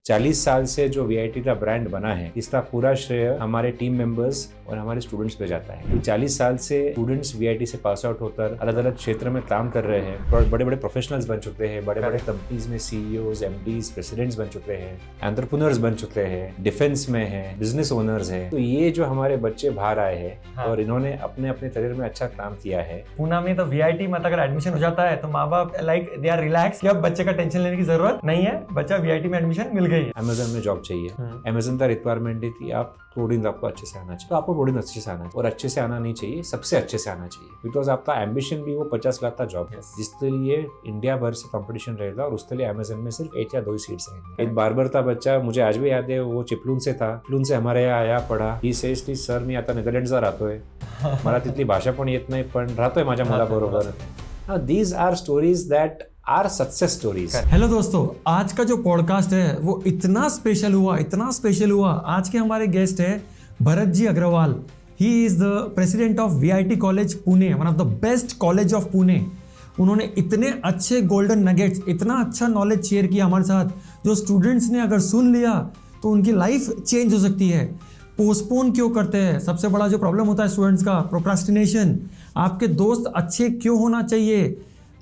40 साल से जो वीआईटी का ब्रांड बना है, इसका पूरा श्रेय हमारे टीम मेंबर्स और हमारे स्टूडेंट्स पे जाता है। 40 साल से स्टूडेंट्स वीआईटी से पास आउट होकर अलग अलग क्षेत्र में काम कर रहे हैं, बड़े बड़े प्रोफेशनल्स बन चुके हैं, बड़े बड़े कंपनीज में सीईओज, एमडीज, प्रेसिडेंट्स बन चुके हैं, एंटरप्रेन्योर्स बन चुके हैं, डिफेंस में हैं, बिजनेस ओनर्स हैं। तो ये जो हमारे बच्चे बाहर आए हैं और इन्होंने अपने अपने करियर में अच्छा काम किया है। पूना में तो वीआईटी में अगर एडमिशन हो जाता है तो माँ बाप लाइक दे आर रिलैक्स कि अब बच्चे का टेंशन लेने की जरूरत नहीं है, बच्चा वीआईटी में एडमिशन मिल गई है। अमेजन में जॉब चाहिए, अमेजन का रिक्वायरमेंट है कि आप कोडिंग आपको अच्छे से आना चाहिए, तो आपको कोडिंग अच्छे से आना चाहिए, और अच्छे से आना नहीं चाहिए, सबसे अच्छे से आना चाहिए, बिकॉज आपका एम्बिशन भी वो 50 लाख का जॉब है, जिसके लिए इंडिया भर से कंपटीशन रहेगा और उसके लिए अमेजन में सिर्फ 1 या 2 सीट्स रहेंगे। एक बार्बर का बच्चा, मुझे आज भी याद है, वो चिपलून से था, चिपलून से हमारे यहाँ आया, पढ़ा, ही सेज की सर मी आता नेदरलँडचा राहतोय, मला तिथली भाषा पण येत नाही, पण राहतोय माझ्या मुलाबरोबर. These are stories that are success stories. Hello दोस्तों, आज का जो पॉडकास्ट है वो इतना स्पेशल हुआ। आज के हमारे गेस्ट है Bharat ji Agarwal. He is the president of VIT college Pune, one of the best college of Pune. उन्होंने इतने अच्छे गोल्डन नगेट्स, इतना अच्छा नॉलेज शेयर किया हमारे साथ, जो स्टूडेंट्स ने अगर सुन लिया तो उनकी लाइफ चेंज हो सकती है। पोस्टपोन क्यों करते हैं, सबसे बड़ा जो प्रॉब्लम होता है स्टूडेंट्स का, प्रोक्रास्टिनेशन। आपके दोस्त अच्छे क्यों होना चाहिए,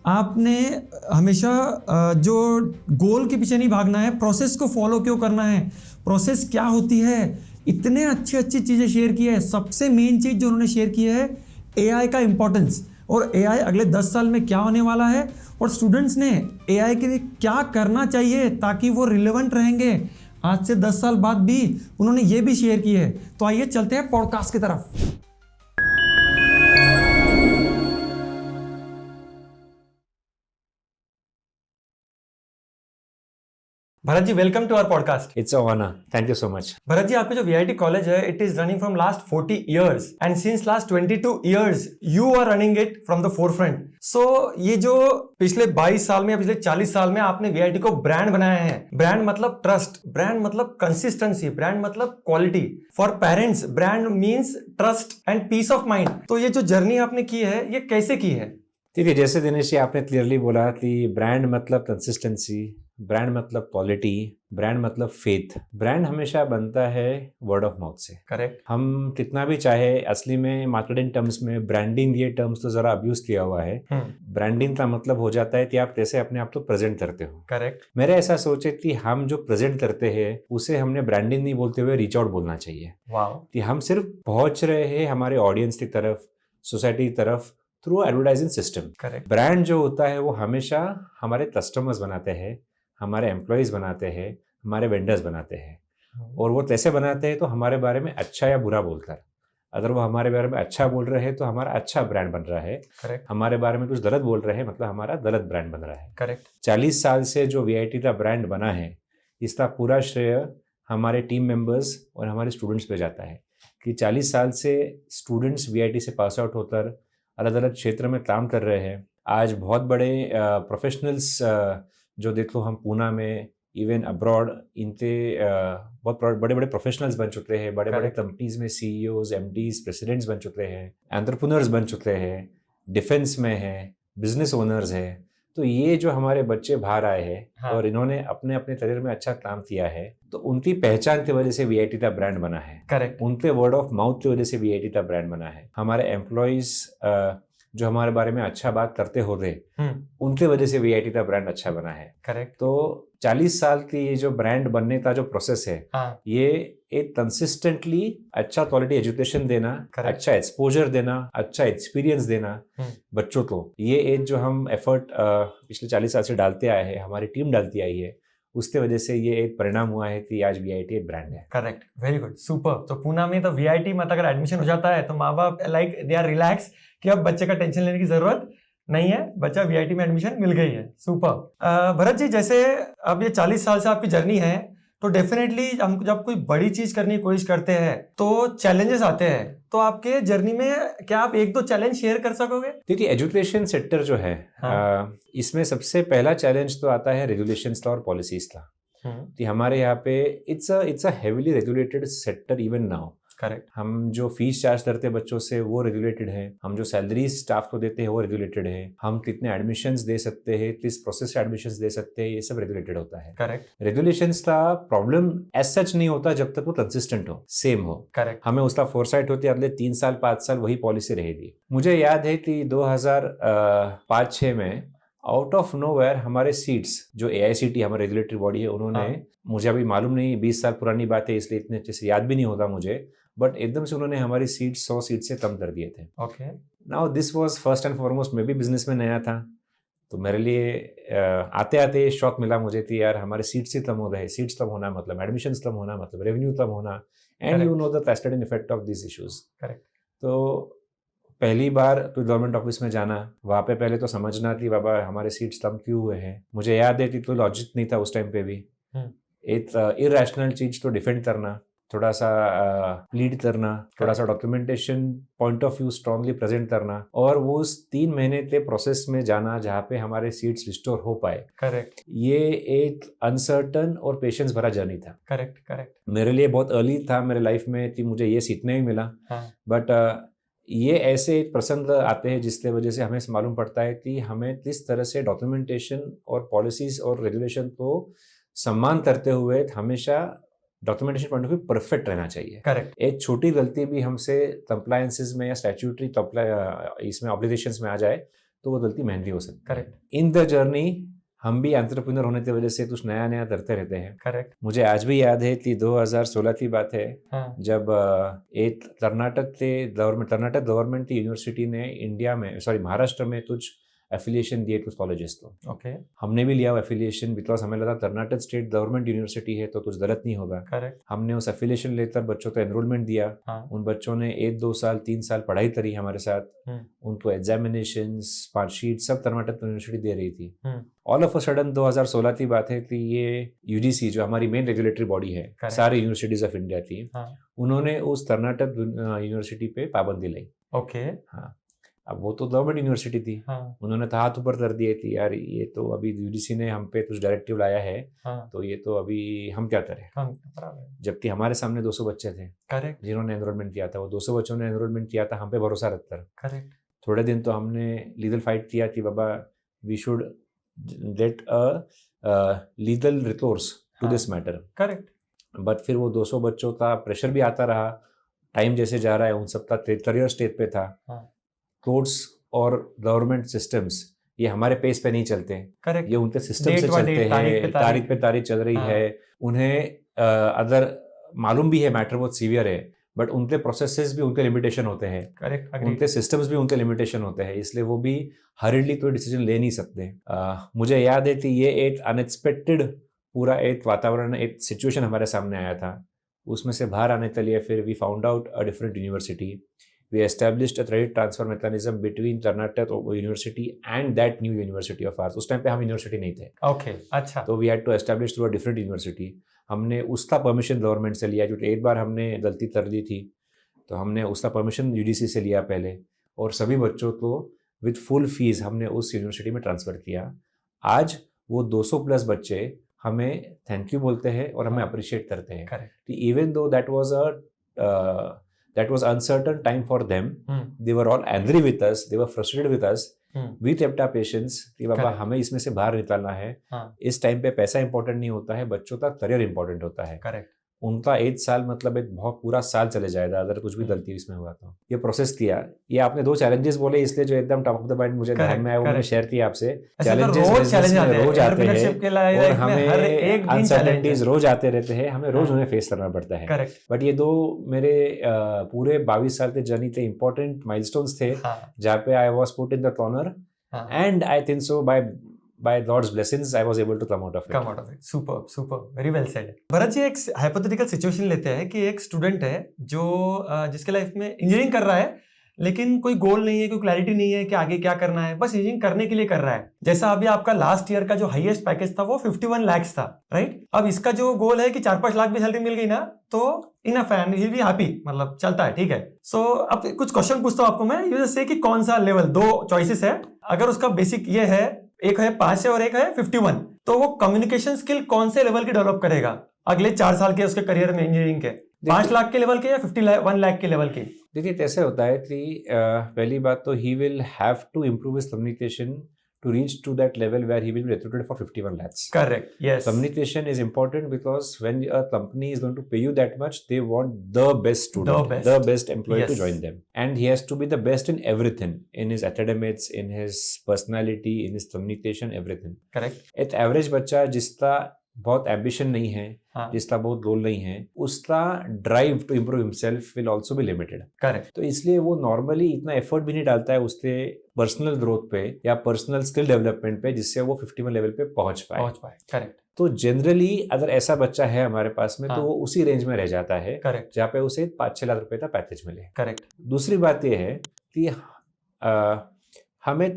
आपने हमेशा जो गोल के पीछे नहीं भागना है, प्रोसेस को फॉलो क्यों करना है, प्रोसेस क्या होती है, इतने अच्छी चीज़ें शेयर की है। सबसे मेन चीज़ जो उन्होंने शेयर की है, एआई का इम्पोर्टेंस, और एआई अगले 10 साल में क्या होने वाला है, और स्टूडेंट्स ने एआई के लिए क्या करना चाहिए ताकि वो रिलेवेंट रहेंगे आज से 10 साल बाद भी। उन्होंने ये भी शेयर की है। तो आइए चलते हैं पॉडकास्ट की तरफ। Bharat ji, welcome to our podcast. It's a honour, thank you so much. Bharat ji, आपका जो वीआईटी कॉलेज है, it is running from last 40 years and since last 22 years you are running it from the forefront. So ये जो पिछले 22 साल में या पिछले 40 साल में आपने वीआईटी को ब्रांड बनाया है। ब्रांड मतलब ट्रस्ट, ब्रांड मतलब कंसिस्टेंसी, ब्रांड मतलब quality. For parents brand means trust and peace of mind. तो ये जो जर्नी आपने की है, ये कैसे की है? ठीक है, जैसे दिनेश जी आपने क्लियरली बोला कि ब्रांड मतलब कंसिस्टेंसी, ब्रांड मतलब क्वालिटी, ब्रांड मतलब फेथ। ब्रांड हमेशा बनता है वर्ड ऑफ माउथ से। करेक्ट। हम कितना भी चाहे, असली में मार्केटिंग टर्म्स में ब्रांडिंग, ये टर्म्स तो जरा अब्यूज किया हुआ है। ब्रांडिंग का मतलब हो जाता है कि आप कैसे अपने आप को प्रेजेंट करते हो। करेक्ट। मेरे ऐसा सोचे कि हम जो प्रेजेंट करते हैं उसे हमने ब्रांडिंग नहीं बोलते हुए रीच आउट बोलना चाहिए। वाओ। कि हम सिर्फ पहुंच रहे हैं हमारे ऑडियंस की तरफ, सोसाइटी की तरफ through advertising system. Correct. Brand जो होता है वो हमेशा हमारे कस्टमर्स बनाते हैं, हमारे एम्प्लॉयज बनाते हैं, हमारे वेंडर्स बनाते हैं, और वो कैसे बनाते हैं तो हमारे बारे में अच्छा या बुरा बोलकर। अगर वो हमारे बारे में अच्छा बोल रहे हैं तो हमारा अच्छा ब्रांड बन रहा है। करेक्ट। हमारे बारे में कुछ गलत बोल रहे हैं मतलब हमारा गलत ब्रांड बन रहा है। करेक्ट। 40 साल से जो वीआईटी का ब्रांड बना है, इसका पूरा श्रेय हमारे टीम मेंबर्स और हमारे स्टूडेंट्स पे जाता है। कि 40 साल से स्टूडेंट्स वीआईटी से पास आउट होकर अलग अलग क्षेत्र में काम कर रहे हैं। आज बहुत बड़े प्रोफेशनल्स जो देख लो हम पूना में, इवन अब्रॉड, इनके बहुत बड़े बड़े प्रोफेशनल्स बन चुके हैं, बड़े बड़े कंपनीज में सीईओज, एमडीज, प्रेसिडेंट्स बन चुके हैं, एंटरप्रेन्योर्स बन चुके हैं, डिफेंस में हैं, बिजनेस ओनर्स हैं। तो ये जो हमारे बच्चे बाहर आए हैं और इन्होंने अपने अपने करियर में अच्छा काम किया है, तो उनकी पहचान की वजह से वीआईटी का ब्रांड बना है। करेक्ट। उनके वर्ड ऑफ माउथ की वजह से वीआईटी का ब्रांड बना है। हमारे एम्प्लॉयज जो हमारे बारे में अच्छा बात करते होते, उनके वजह से वीआईटी का ब्रांड अच्छा बना है। करेक्ट। तो 40 साल की ये जो ब्रांड बनने का जो प्रोसेस है, ये एक कंसिस्टेंटली अच्छा क्वालिटी एजुकेशन देना, अच्छा एक्सपोजर देना, अच्छा एक्सपीरियंस देना बच्चों को, ये एक जो हम एफर्ट पिछले 40 साल से डालते आए हैं, हमारी टीम डालती आई है, उसके वजह से ये एक परिणाम हुआ है कि आज वीआईटी एक ब्रांड है। Correct, very good, super. तो पूना में तो वीआईटी में अगर एडमिशन हो जाता है तो माँ बाप लाइक दे आर रिलैक्स कि अब बच्चे का टेंशन लेने की जरूरत नहीं है, बच्चा वीआईटी में एडमिशन मिल गई है। सुपर। भरत जी, जैसे अब ये 40 साल से आपकी जर्नी है, तो डेफिनेटली हम जब कोई बड़ी चीज करने की कोशिश करते हैं तो चैलेंजेस आते हैं। तो आपके जर्नी में क्या आप 1-2 चैलेंज शेयर कर सकोगे? देखिए, एजुकेशन सेक्टर जो है, इसमें सबसे पहला चैलेंज तो आता है रेगुलेशंस का और पॉलिसीज का। कि हमारे यहाँ पे it's a heavily regulated sector even now. Correct, हम जो फीस चार्ज करते हैं बच्चों से वो रेगुलेटेड है, हम जो सैलरी स्टाफ को देते हैं वो रेगुलेटेड है, हम कितने एडमिशन्स दे सकते हैं, किस प्रोसेस से एडमिशन्स दे सकते हैं, ये सब रेगुलेटेड होता है। करेक्ट, रेगुलेशंस का प्रॉब्लम एज सच नहीं होता जब तक वो कंसिस्टेंट हो, सेम हो। करेक्ट, हमें उसका फोरसाइट होती है, अगले 3 साल 5 साल वही पॉलिसी रहेगी। मुझे याद है कि 2005-6 में आउट ऑफ नोवेयर हमारे सीट्स जो AICTE हमारे रेगुलेटरी बॉडी है, उन्होंने मुझे अभी मालूम नहीं, 20 साल पुरानी बात है इसलिए इतने अच्छे से याद भी नहीं होता मुझे, बट एकदम से उन्होंने हमारी सीट 100 सीट से कम कर दिए थे। Okay, now this was first and foremost, मैं भी बिजनेस में नया था, तो मेरे लिए आते आते शौक मिला मुझे कि यार हमारे सीट्स ही कम हो रहे, सीट्स कम होना मतलब एडमिशन्स कम होना मतलब रेवेन्यू कम होना, and you know the cascading effect of this issues. Correct, तो पहली बार तो गवर्नमेंट ऑफिस में जाना, वहाँ पे पहले तो समझना कि बाबा हमारे सीट्स कम क्यों हुए हैं। मुझे याद है कि तो लॉजिक नहीं था उस टाइम पे भी। एक इरेशनल चीज तो डिफेंड करना, थोड़ा सा प्लीड करना, थोड़ा सा documentation point of view strongly present करना, और वो उस 3 महीने के प्रोसेस में जाना जहाँ पे हमारे सीट्स रिस्टोर हो पाए। करेक्ट, ये एक अनसर्टन और पेशेंस भरा जर्नी था। करेक्ट, करेक्ट, मेरे लिए बहुत अर्ली था मेरे लाइफ में कि मुझे ये सीखने ही मिला। बट ये ऐसे एक प्रसंग आते हैं जिसके वजह से हमें मालूम पड़ता है कि हमें किस तरह से डॉक्यूमेंटेशन और पॉलिसीज और रेगुलेशन को सम्मान करते हुए हमेशा documentation point of view perfect रहना चाहिए। करेक्ट, एक छोटी गलती भी हमसे कंप्लायंसेस में या स्टैट्यूटरी इसमें ऑब्लिगेशंस में आ जाए तो वो गलती महंगी हो सकती है। करेक्ट, इन द जर्नी हम भी एंटरप्रेन्योर होने की वजह से कुछ नया नया करते रहते हैं। करेक्ट, मुझे आज भी याद है कि 2016 की बात है, जब एक कर्नाटक गवर्नमेंट की यूनिवर्सिटी ने महाराष्ट्र में कुछ एफिलिएशन दिए कुछ कॉलेजेस को। ओके, हमने भी लिया वो एफिलिएशन, बिकॉज हमें लगा कर्नाटक स्टेट गवर्नमेंट यूनिवर्सिटी है तो कुछ गलत नहीं होगा। करेक्ट, हमने उस एफिलिएशन लेकर बच्चों को एनरोलमेंट दिया। उन बच्चों ने 1-2 साल 3 साल पढ़ाई करी हमारे साथ। उनको एग्जामिनेशंस, मार्कशीट सब कर्नाटक यूनिवर्सिटी दे रही थी। ऑल ऑफ अ सडन 2016 की बात है कि ये UGC जो हमारी मेन रेगुलेटरी बॉडी है सारी यूनिवर्सिटीज ऑफ इंडिया की, उन्होंने उस कर्नाटक यूनिवर्सिटी पे पाबंदी लाई। ओके, हाँ, अब वो तो गवर्नमेंट यूनिवर्सिटी थी। उन्होंने तो हाथ ऊपर कर दिए थी, यार ये तो अभी UGC ने हम पे कुछ डायरेक्टिव लाया है, तो ये तो अभी हम क्या करें। जबकि हमारे सामने 200 बच्चे थे करेक्ट, जिन्होंने एनरोलमेंट किया था। वो 200 बच्चों ने एनरोलमेंट किया था हम पे भरोसा रखकर। करेक्ट, थोड़े दिन तो हमने लीगल फाइट किया कि बाबा we should get a legal recourse to this matter. Correct, but फिर वो 200 बच्चों का प्रेशर भी आता रहा, टाइम जैसे जा रहा है उन सबका करियर स्टेज पे था। कोर्ट्स और गवर्नमेंट सिस्टम्स ये हमारे पेस पे नहीं चलते। करेक्ट, ये उनके सिस्टम से चलते हैं, तारीख पे तारीख चल रही है। उन्हें अगर मालूम भी है मैटर बहुत सीवियर है, बट उनके प्रोसेसेस भी उनके लिमिटेशन होते हैं। करेक्ट, उनके सिस्टम्स भी उनके लिमिटेशन होते हैं, इसलिए वो भी हरिडली कोई डिसीजन ले नहीं सकते। मुझे याद है कि ये एक अनएक्सपेक्टेड पूरा एक वातावरण, एक सिचुएशन हमारे सामने आया था। उसमें से बाहर आने के लिए फिर we found out a different university. We established a credit transfer mechanism between Karnataka University and that new university of ours. उस टाइम पे हम यूनिवर्सिटी नहीं थे। ओके, अच्छा, तो we had to establish through a different university. हमने उसका permission government से लिया, क्योंकि एक बार हमने गलती कर दी थी, तो हमने उसका परमिशन UGC से लिया पहले, और सभी बच्चों को विद फुल फीस हमने उस यूनिवर्सिटी में ट्रांसफ़र किया। आज वो 200 प्लस बच्चे हमें थैंक यू बोलते हैं और हमें अप्रिशिएट करते हैं कि even though that was uncertain time for them. They were all angry with us, they were frustrated with us. We kept our patience कि बाबा हमें इसमें से बाहर निकालना है। इस टाइम पे पैसा इंपॉर्टेंट नहीं होता है, बच्चों का करियर इंपॉर्टेंट होता है। करेक्ट, उनका 1 साल मतलब एक बहुत पूरा साल चले जाएगा अगर कुछ भी गलती इसमें हुआ तो। ये प्रोसेस किया। ये आपने 2 चैलेंजेस बोले, इसलिए जो एकदम टॉप ऑफ द माइंड मुझे ध्यान में आया वो मैंने शेयर किया आपसे। चैलेंजेस रोज आते हैं और हमें अनसर्टेनिटीज रोज आते रहते हैं, हमें रोज उन्हें फेस करना पड़ता है। बट ये 2 मेरे पूरे 22 साल के जर्नी के इंपॉर्टेंट माइलस्टोन्स थे, जहाँ पे I was put in the corner and I think so by Lord's blessings I was able to come out of it. Super, very well said. Bharat ji, एक हाइपोथेटिकल सिचुएशन लेते हैं कि एक स्टूडेंट है जो जिसके लाइफ में इंजीनियरिंग कर रहा है, लेकिन कोई गोल नहीं है, कोई क्लैरिटी नहीं है कि आगे क्या करना है, बस इंजीनियरिंग करने के लिए कर रहा है। जैसा अभी आपका लास्ट ईयर का जो हाईएस्ट पैकेज था वो 51 लाख था, राइट? अब इसका जो गोल है कि 4-5 लाख भी सैलरी मिल गई ना तो इनफ है, ही बी हैप्पी, मतलब चलता है, ठीक है। सो अब कुछ क्वेश्चन पूछता हूं आपको मैं, यू जस्ट से कि कौन सा लेवल, 2 चॉइसेस है, अगर उसका बेसिक ये है, एक है 5 और एक है 51, तो वो कम्युनिकेशन स्किल कौन से लेवल की डेवलप करेगा अगले 4 साल के उसके करियर में इंजीनियरिंग के? 5 लाख के लेवल के या 51 लाख के लेवल के? देखिए कैसे होता है कि पहली बात तो he will have to improve his communication to reach to that level where he will be recruited for 51 lakhs. Correct. Yes. Communication is important because when a company is going to pay you that much, they want the best student, the best employee to join them. And he has to be the best in everything, in his academics, in his personality, in his communication, everything. Correct. एक average बच्चा जिसका बहुत ambition नहीं है, जिसका बहुत गोल नहीं है, उसका drive to improve himself will also be limited. Correct. तो इसलिए वो नॉर्मली इतना एफर्ट भी नहीं डालता है उसके पर्सनल ग्रोथ पे या पर्सनल स्किल डेवलपमेंट पे जिससे वो 51 लेवल पे पहुंच पाए. करेक्ट. तो जनरली अगर ऐसा बच्चा है हमारे पास में तो वो उसी रेंज में रह जाता है. करेक्ट. जहाँ पे उसे 5-6 लाख रुपए का पैकेज मिले. करेक्ट. दूसरी बात ये है कि हमें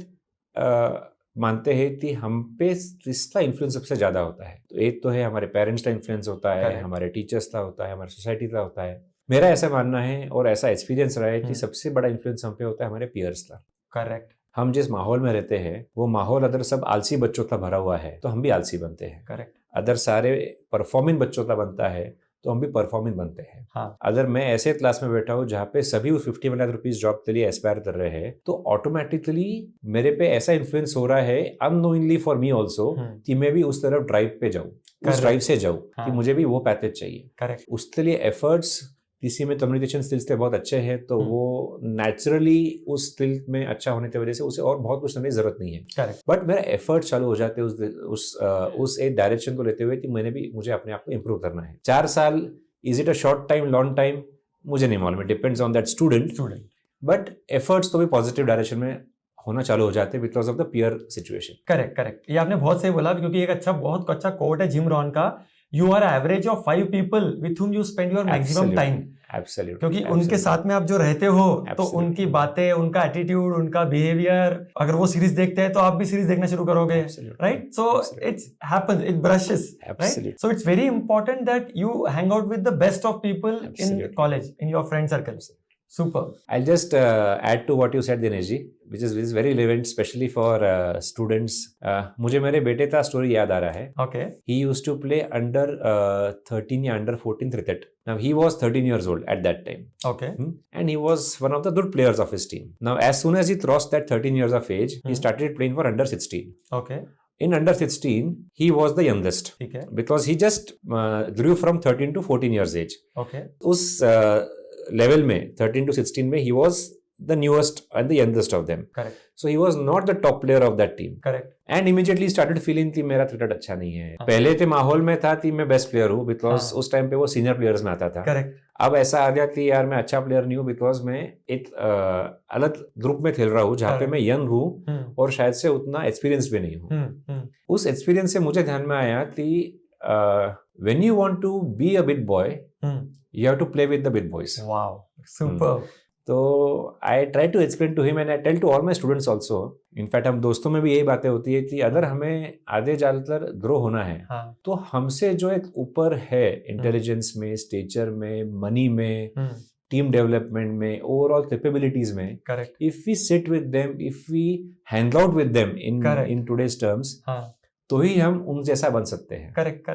मानते हैं कि हम पे किसका इन्फ्लुएंस सबसे ज्यादा होता है. तो एक तो है हमारे पेरेंट्स का इन्फ्लुएंस होता है, हमारे टीचर्स का होता है, हमारे सोसाइटी का होता है. मेरा ऐसा मानना है और ऐसा एक्सपीरियंस रहा है कि सबसे बड़ा इन्फ्लुएंस हम पे होता है हमारे पीयर्स का. करेक्ट. हम जिस माहौल में रहते हैं वो माहौल अगर सब आलसी बच्चों का भरा हुआ है तो हम भी आलसी बनते हैं. करेक्ट. अगर सारे परफॉर्मिंग बच्चों का बनता है तो हम भी परफॉर्मिंग बनते हैं. हाँ. अगर मैं ऐसे क्लास में बैठा हूँ जहाँ पे सभी उस 51 लाख रुपीज जॉब के लिए एस्पायर कर रहे हैं तो ऑटोमेटिकली मेरे पे ऐसा इन्फ्लुएंस हो रहा है अननोइंगली फॉर मी ऑल्सो कि मैं भी उस तरफ ड्राइव पे जाऊँ, उस ड्राइव से जाऊँ कि मुझे भी वो पैकेज चाहिए. करेक्ट. उसके लिए एफर्ट्स किसी में कम्युनिकेशन स्किल्स के बहुत अच्छे हैं तो वो नेचुरली उस स्किल में अच्छा होने की वजह से उसे और बहुत कुछ करने की जरूरत नहीं है. करेक्ट. बट मेरा एफर्ट चालू हो जाते हैं उस एक डायरेक्शन को लेते हुए कि मुझे अपने आप को इम्प्रूव करना है. 4 साल is it a short time, long time, मुझे नहीं मालूम. Depends on that student. But efforts तो भी पॉजिटिव डायरेक्शन में होना चालू हो जाते हैं because of the peer situation. Correct. Correct. ये आपने बहुत सही बोला क्योंकि एक बहुत अच्छा कोट है जिम रॉन का, you are average of 5 people with whom you spend your maximum time. Absolutely. क्योंकि उनके साथ में आप जो रहते हो तो उनकी बातें, उनका एटीट्यूड, उनका बिहेवियर, अगर वो सीरीज देखते हैं तो आप भी सीरीज देखना शुरू करोगे. Right. So it's happens, it brushes. Right. So it's very important that you hang out with the best of people in college, in your friend circle. Super. I'll just add to what you said, Dinesh ji, which is very relevant, especially for students. मुझे मेरे बेटे का story याद आ रहा है. Okay. He used to play under 13 या under 14 cricket. Now he was 13 years old at that time. Okay. And he was one of the good players of his team. Now as soon as he crossed that 13 years of age, he started playing for under 16. Okay. In under 16, he was the youngest. Okay. Because he just grew from 13 to 14 years age. Okay. उस level में 13 to 16 में he was the newest and the youngest of them. Correct. So he was not the top player of that team. Correct. And immediately started feeling कि मेरा cricket अच्छा नहीं है. पहले के माहौल में था कि मैं बेस्ट प्लेयर हूँ बिकॉज उस टाइम पे वो सीनियर प्लेयर्स में आता था. Correct. अब ऐसा आ गया कि यार मैं अच्छा प्लेयर नहीं हूँ बिकॉज मैं एक अलग ग्रुप में खेल रहा हूँ जहाँ पे मैं यंग हूँ और शायद से उतना एक्सपीरियंस भी नहीं हूँ. उस एक्सपीरियंस से मुझे ध्यान में आया कि when you want to be a big boy, you have to play with the big boys. Wow, super. तो I try to explain to him and I tell to all my students also. In fact हम दोस्तों में भी यही बातें होती है कि अगर हमें आगे जाकर ग्रो होना है तो हमसे जो एक ऊपर है इंटेलिजेंस में, स्टेचर में, मनी में, टीम डेवलपमेंट में, ओवरऑल कैपेबिलिटीज में, if we sit with them, if we hang out with them in today's terms, तो ही हम उन जैसा बन सकते हैं. करेक्ट.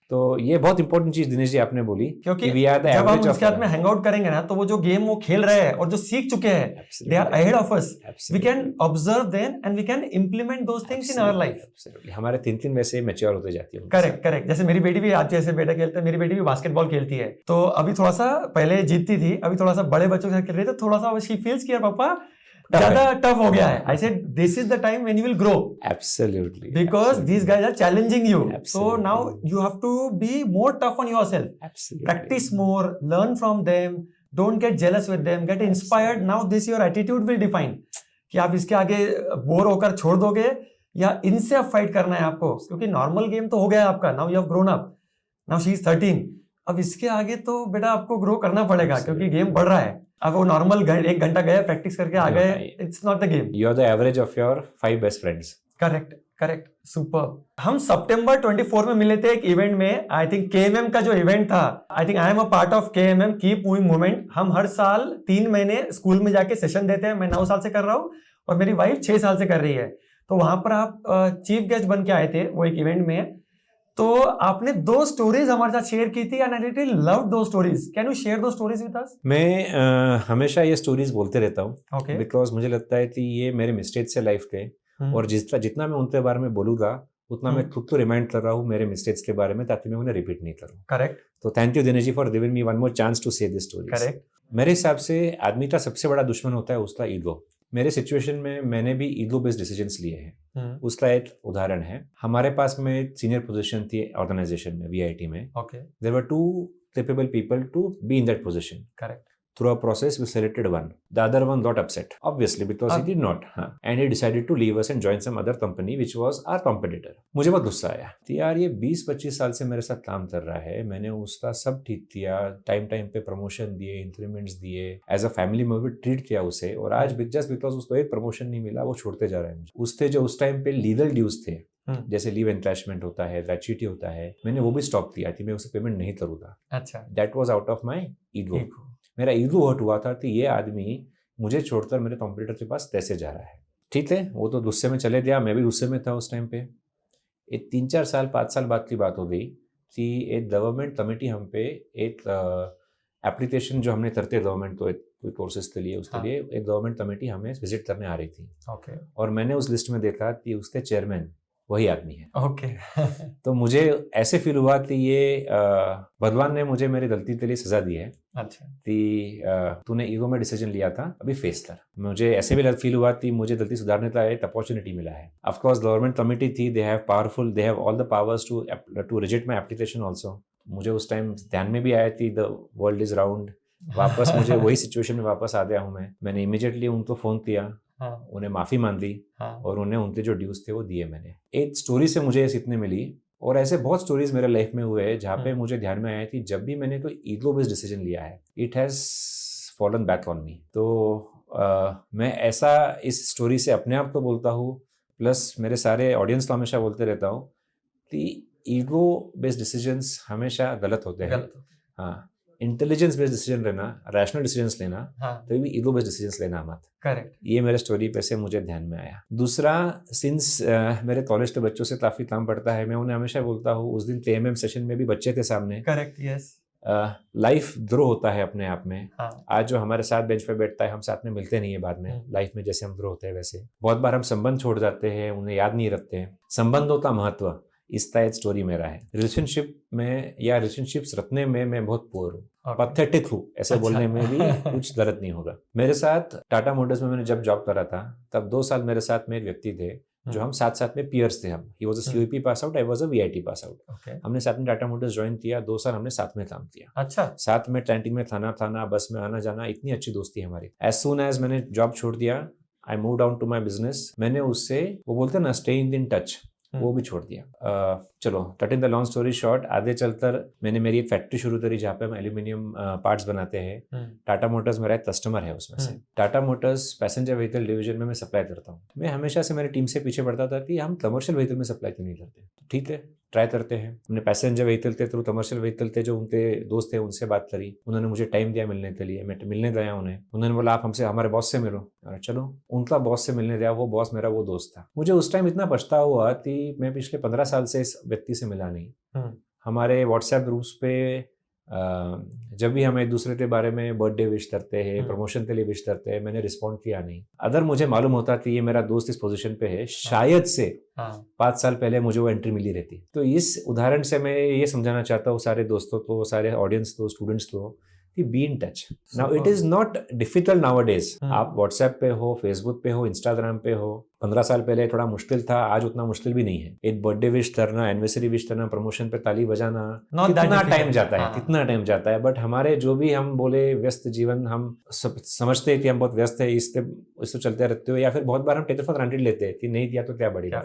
तो ये बहुत इंपॉर्टेंट चीज दिनेश जी आपने बोली क्योंकि जब हम उसके साथ में हैंग आउट करेंगे ना तो वो जो गेम वो खेल रहे हैं और जो सीख चुके हैं, they are ahead of us. We can observe them and we can implement those things in our life. हमारे 3 वैसे मैच्योर होते जाती है. करेक्ट. जैसे मेरी बेटी भी आज जैसे बेटा खेलता है, मेरी बेटी भी बास्केटबॉल खेलती है. तो अभी थोड़ा सा पहले जीतती थी, अभी थोड़ा सा बड़े बच्चों के साथ खेल रही है तो थोड़ा सा शी फील्स कि यार पापा ज्यादा टफ हो गया है. I said this is the time when you will grow. Absolutely. Because these guys are challenging you. So now you have to be more tough on yourself. Absolutely. Practice more, learn from them. Don't get jealous with them. Get inspired. Now this your attitude will define. कि आप इसके आगे bore होकर छोड़ दोगे या इनसे अब फाइट करना है आपको, क्योंकि नॉर्मल गेम तो हो गया आपका. Now you have grown up. Now she is 13. अब इसके आगे तो बेटा आपको ग्रो करना पड़ेगा क्योंकि गेम बढ़ रहा है. अब वो नॉर्मल 1 घंटा गए प्रैक्टिस करके आ गए, it's not the game. You are the average of your 5 best friends. Correct. Super. हम सितंबर 24 में मिले थे एक इवेंट में. आई थिंक KMM का जो इवेंट था, आई think I am a part of KMM, keep moving movement. हम हर साल 3 महीने स्कूल में जाके सेशन देते हैं. मैं 9 साल से कर रहा हूँ और मेरी वाइफ 6 साल से कर रही है. तो वहां पर आप चीफ गेस्ट बन के आए थे वो एक इवेंट में. तो आपने 2 स्टोरीज हमारे साथ शेयर की थी एंड आई रियली लव दो स्टोरीज. कैन यू शेयर दो स्टोरीज विद अस? मैं हमेशा ये स्टोरीज बोलते रहता हूँ ओके. बिकॉज मुझे लगता है कि ये मेरे मिस्टेक से लाइफ थे और जितना मैं उनके बारे में बोलूँगा उतना मैं खुद को रिमाइंड कर रहा हूँ मेरे मिस्टेक्स के बारे में ताकि मैं उन्हें रिपीट नहीं करूँ. करेक्ट. तो thank you Dinesh ji for giving me one more chance to say this story. Correct. मेरे हिसाब से आदमी का सबसे बड़ा दुश्मन होता है उसका ईगो. मेरे सिचुएशन में मैंने भी ईगो बेस्ड डिसीजंस लिए हैं. उसका एक उदाहरण है. हमारे पास में सीनियर पोजीशन थी ऑर्गेनाइजेशन में वीआईटी में. Okay. There were 2 capable people to be in that position. Correct. Through a process, we selected one. The other one got upset, obviously, because he did not. And he decided to leave us and join some other company, which was our competitor. मुझे बहुत गुस्सा आया कि यार ये 20-25 साल से मेरे साथ काम कर रहा है. मैंने उसका सब ठीक किया, टाइम पे प्रमोशन दिए, इंक्रीमेंट्स दिए, as a family member treat किया उसे, और आज जस्ट बिकॉज उसको एक प्रमोशन नहीं मिला वो छोड़ते जा रहा है. उसके जो उस टाइम पे लीगल ड्यूज थे, जैसे लीव एनकैशमेंट होता है, ग्रेच्युटी होता है, मैंने वो भी स्टॉप किया कि मैं उसे पेमेंट नहीं करूँगा. अच्छा. That was out of my ego. मेरा ईगो हर्ट हुआ था कि ये आदमी मुझे छोड़कर मेरे कॉम्पिटिटर के पास कैसे जा रहा है. ठीक है, वो तो गुस्से में चले गया, मैं भी गुस्से में था उस टाइम पे. एक 3-4 साल 5 साल बाद की बात हो गई कि एक गवर्नमेंट कमेटी हम पे एक एप्लीकेशन जो हमने करते गवर्नमेंट को कोई कोर्सेज के लिए उसके लिए एक गवर्नमेंट कमेटी हमें विजिट करने आ रही थी. ओके. और मैंने उस लिस्ट में देखा कि उसके चेयरमैन वही आदमी है. ओके. तो मुझे ऐसे फील हुआ कि ये भगवान ने मुझे मेरी गलती के लिए सजा दी है. अच्छा. कि तूने ईगो में डिसीजन लिया था, अभी फेस कर. मुझे ऐसे भी फील हुआ कि मुझे गलती सुधारने का एक अपॉर्चुनिटी मिला है. ऑफ कोर्स गवर्नमेंट कमिटी थी, they have all the powers to reject my application also. मुझे उस टाइम ध्यान में भी आया कि द वर्ल्ड इज राउंड. वापस मुझे वही सिचुएशन में वापस आ गया हूँ मैंने इमीडिएटली उनको फोन किया. उन्हें माफी मांगी और उन्हें उनके जो ड्यूज थे वो दिए मैंने. एक स्टोरी से मुझे सीखने मिली और ऐसे बहुत स्टोरीज मेरे लाइफ में हुए जहाँ पे मुझे ध्यान में आया कि जब भी मैंने कोई ईगो बेस्ड डिसीजन लिया है it has fallen back on me. तो मैं ऐसा इस स्टोरी से अपने आप को बोलता हूँ, प्लस मेरे सारे ऑडियंस को हमेशा बोलते रहता हूँ कि ईगो बेस्ड डिसीजंस हमेशा गलत होते हैं. हाँ, इंटेलिजेंस बेस्ड डिसीजन लेना, रैशनल डिसीजंस लेना, तो भी ईगो बेस्ड डिसीजंस लेना मत. करेक्ट. ये मेरे स्टोरी पे से मुझे ध्यान में आया. दूसरा, सिंस मेरे कॉलेज के बच्चों से काफी काम पड़ता है, मैं उन्हें हमेशा बोलता हूँ, उस दिन KMM सेशन में भी बच्चे थे सामने. करेक्ट. यस. लाइफ ग्रो होता है अपने आप में. हाँ. आज जो हमारे साथ बेंच पे बैठता है हम साथ में मिलते नहीं है बाद में. लाइफ में जैसे हम ग्रो होते हैं वैसे बहुत बार हम संबंध छोड़ जाते हैं, उन्हें याद नहीं रखते हैं. संबंधों का महत्व, इसका एक स्टोरी मेरा है. रिलेशनशिप में या रिलेशनशिप्स रखने में मैं बहुत पुअर हूँ, पैथेटिक हूँ. ऐसे बोलने में भी कुछ गलत नहीं होगा. मेरे साथ टाटा मोटर्स में मैंने जब जॉब करा था तब 2 साल मेरे साथ में एक व्यक्ति थे जो हम साथ में पियर्स थे. हम he was a CUEP pass out, I was a VIT pass out. हमने साथ में टाटा मोटर्स ज्वाइन किया, 2 साल हमने साथ में काम किया. अच्छा. साथ में कैंटीन में खाना, बस में आना जाना, इतनी अच्छी दोस्ती हमारी. एज सून एज मैंने जॉब छोड़ दिया, I move down to my business. मैंने उससे, वो बोलते हैं ना, स्टे इन टच, वो भी छोड़ दिया. चलो, cutting the long story short, आगे चलकर मैंने मेरी एक फैक्ट्री शुरू करी जहाँ पे हम एल्यूमिनियम पार्ट्स बनाते हैं. टाटा मोटर्स मेरा एक कस्टमर है उसमें से. Tata Motors passenger vehicle division में मैं सप्लाई करता हूँ. मैं हमेशा से मेरी टीम से पीछे पड़ता था कि हम कमर्शियल व्हीकल में सप्लाई क्यों नहीं करते. ठीक है, ट्राई करते हैं. हमने पैसेंजर व्हीकल के थ्रू कमर्शियल व्हीकल थे जो उनके दोस्त थे उनसे बात करी. उन्होंने मुझे टाइम दिया मिलने के लिए. मैं मिलने गया उन्हें. उन्होंने बोला आप हमसे हमारे बॉस से मिलो. चलो, उनका बॉस से मिलने गया. वो बॉस मेरा वो दोस्त था. मुझे उस टाइम इतना पछतावा हुआ कि मैं पिछले 15 साल से इस व्यक्ति से मिला नहीं. हमारे व्हाट्सएप ग्रुप्स पे जब भी हम एक दूसरे के बारे में बर्थडे विश करते हैं, प्रमोशन के लिए विश करते हैं, मैंने रिस्पॉन्ड किया नहीं. अगर मुझे मालूम होता कि ये मेरा दोस्त इस पोजीशन पे है, शायद से 5 साल पहले मुझे वो एंट्री मिली रहती. तो इस उदाहरण से मैं ये समझाना चाहता हूँ सारे दोस्तों को, सारे ऑडियंस को, स्टूडेंट्स को, कि be in touch. Now it is not difficult now a days. आप व्हाट्सएप पे हो, फेसबुक पे हो, इंस्टाग्राम पे हो. 15 साल पहले थोड़ा मुश्किल था, आज उतना मुश्किल भी नहीं है. एक बर्थडे विश करना, एनिवर्सरी विश करना, प्रमोशन पे ताली बजाना, कितना टाइम जाता है. बट हमारे जो भी हम बोले व्यस्त जीवन, हम समझते हैं कि हम बहुत व्यस्त है, इससे चलते रहते हो, या फिर बहुत बार हम टेक फॉर ग्रांटेड लेते हैं कि नहीं दिया तो क्या बढ़ेगा.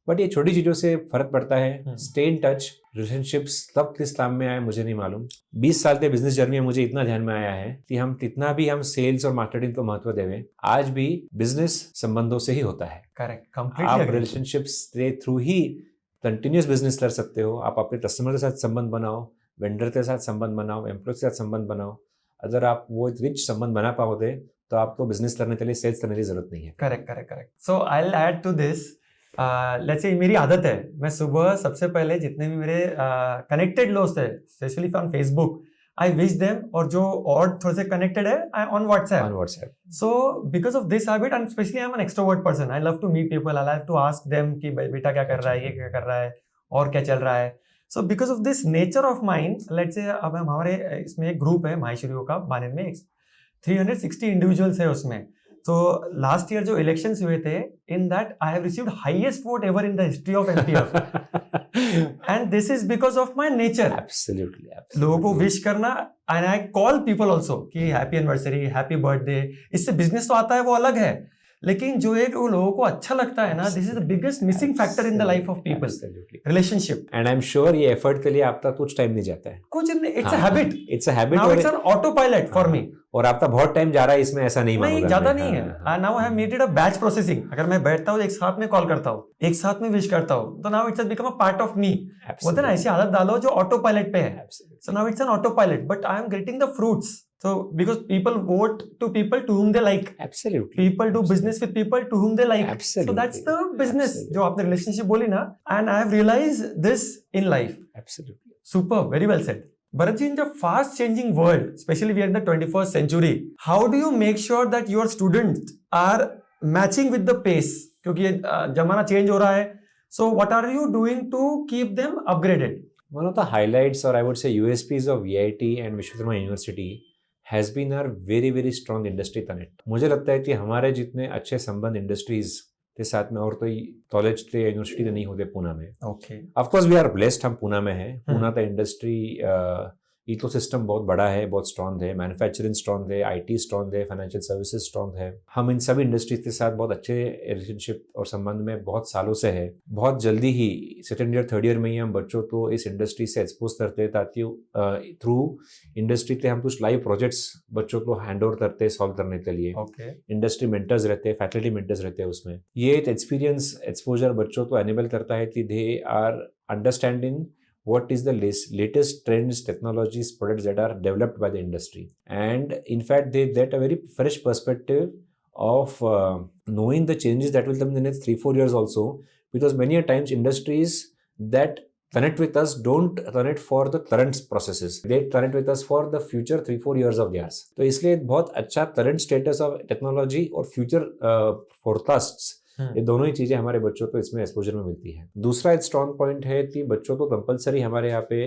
बट ये छोटी चीजों से फर्क पड़ता है. Stay in touch. रिलेशनशिप्स तब किस काम में आए मुझे नहीं मालूम. 20 साल के बिजनेस जर्नी में मुझे इतना ध्यान में आया है कि हम कितना भी हम सेल्स और मार्केटिंग को महत्व देवें, आज भी बिजनेस संबंधों से ही होता है. करेक्ट. आप रिलेशनशिप्स के थ्रू ही कंटिन्यूस बिजनेस कर सकते हो. आप अपने कस्टमर के साथ संबंध बनाओ, वेंडर के साथ संबंध बनाओ, एम्प्लॉय के साथ संबंध बनाओ. अगर आप वो रिच संबंध बना पाओगे तो आपको बिजनेस करने के लिए सेल्स करने की जरूरत नहीं है. Correct. So I will add to this let's say मेरी आदत है, मैं सुबह सबसे पहले जितने भी मेरे कनेक्टेड लोग थे, specially on Facebook, I wish them, और जो और थोड़े से कनेक्टेड है on WhatsApp. So because of this habit, and especially I'm an extrovert person, I love to meet people, I love to ask them कि बेटा क्या कर रहा है, ये क्या कर रहा है, और क्या चल रहा है. So because of this nature of mine, let's say अब हमारे इसमें एक ग्रुप है माहेश्वरियों का बानेर में, 360 इंडिविजुअल्स है उसमें. तो लास्ट ईयर जो इलेक्शंस हुए थे, in that I have received highest vote ever in the history of MPF, and this is because of my nature. Absolutely लोगों को विश करना, and I call people also कि हैप्पी एनिवर्सरी, हैप्पी बर्थडे. इससे business तो आता है, वो अलग है, लेकिन जो एक वो लोगों को अच्छा लगता है ना, this is the biggest missing factor in the life of people. Relationship. And I am sure ये एफर्ट के लिए आपका कुछ टाइम नहीं जाता है. कुछ नहीं, it's a habit. It's a habit. Now it's an auto pilot for me. और आपका बहुत टाइम जा रहा है इसमें, ऐसा नहीं मानूंगा. ज्यादा नहीं है. Now I have made it a batch processing. अगर मैं बैठता हूँ, एक साथ में कॉल करता हूँ, एक साथ में विश करता हूँ, तो now it's become a part of me. बोलते ना, ऐसी आदत डालो जो ऑटो पायलट पे है. So now it's an auto pilot, but I am getting the fruits. So because people vote to people to whom they like. Absolutely. People do business with people to whom they like. Absolutely. So that's the business. Absolutely. जो आपने relationship बोली ना, and I have realized this in life. Absolutely. Super, very well said. Bharat ji, in the fast changing world, especially we are in the 21st century, how do you make sure that your students are matching with the pace? क्योंकि जमाना change हो रहा है. So what are you doing to keep them upgraded? One of the highlights, or I would say USPs of VIT and Vishwadharma University has been our very very strong industry connect. मुझे लगता है कि हमारे जितने अच्छे संबंध industries के साथ में और तो कॉलेज के यूनिवर्सिटी के नहीं होते पूना में. Okay. Of course we are blessed, हम पूना में हैं. पूना का इंडस्ट्री इकोसिस्टम बहुत बड़ा है, बहुत स्ट्रॉन्ग है. मैन्युफैक्चरिंग स्ट्रॉन्ग है, IT स्ट्रॉन्ग है, फाइनेंशियल सर्विसेज स्ट्रॉन्ग है. हम इन सभी इंडस्ट्रीज के साथ बहुत अच्छे रिलेशनशिप और संबंध में बहुत सालों से है. बहुत जल्दी ही सेकेंड ईयर थर्ड ईयर में ही हम बच्चों को इस इंडस्ट्री से एक्सपोज करते हैं, ताकि थ्रू इंडस्ट्री के हम कुछ लाइव प्रोजेक्ट्स बच्चों को हैंड ओवर करते हैं सॉल्व करने के लिए. इंडस्ट्री मेंटर्स रहते हैं, फैकल्टी मेंटर्स रहते हैं उसमें. ये एक एक्सपीरियंस एक्सपोजर बच्चों को एनेबल करता है कि they are understanding what is the latest trends, technologies, products that are developed by the industry. And in fact, they get a very fresh perspective of knowing the changes that will come in the next 3-4 years also, because many a times industries that connect with us don't connect for the current processes. They connect with us for the future 3-4 years of theirs. तो इसलिए बहुत अच्छा current status of technology और future forecasts, ये दोनों ही चीजें हमारे बच्चों को इसमें एक्सपोजर में मिलती है. दूसरा एक स्ट्रॉन्ग पॉइंट है कि बच्चों को कंपलसरी हमारे यहाँ पे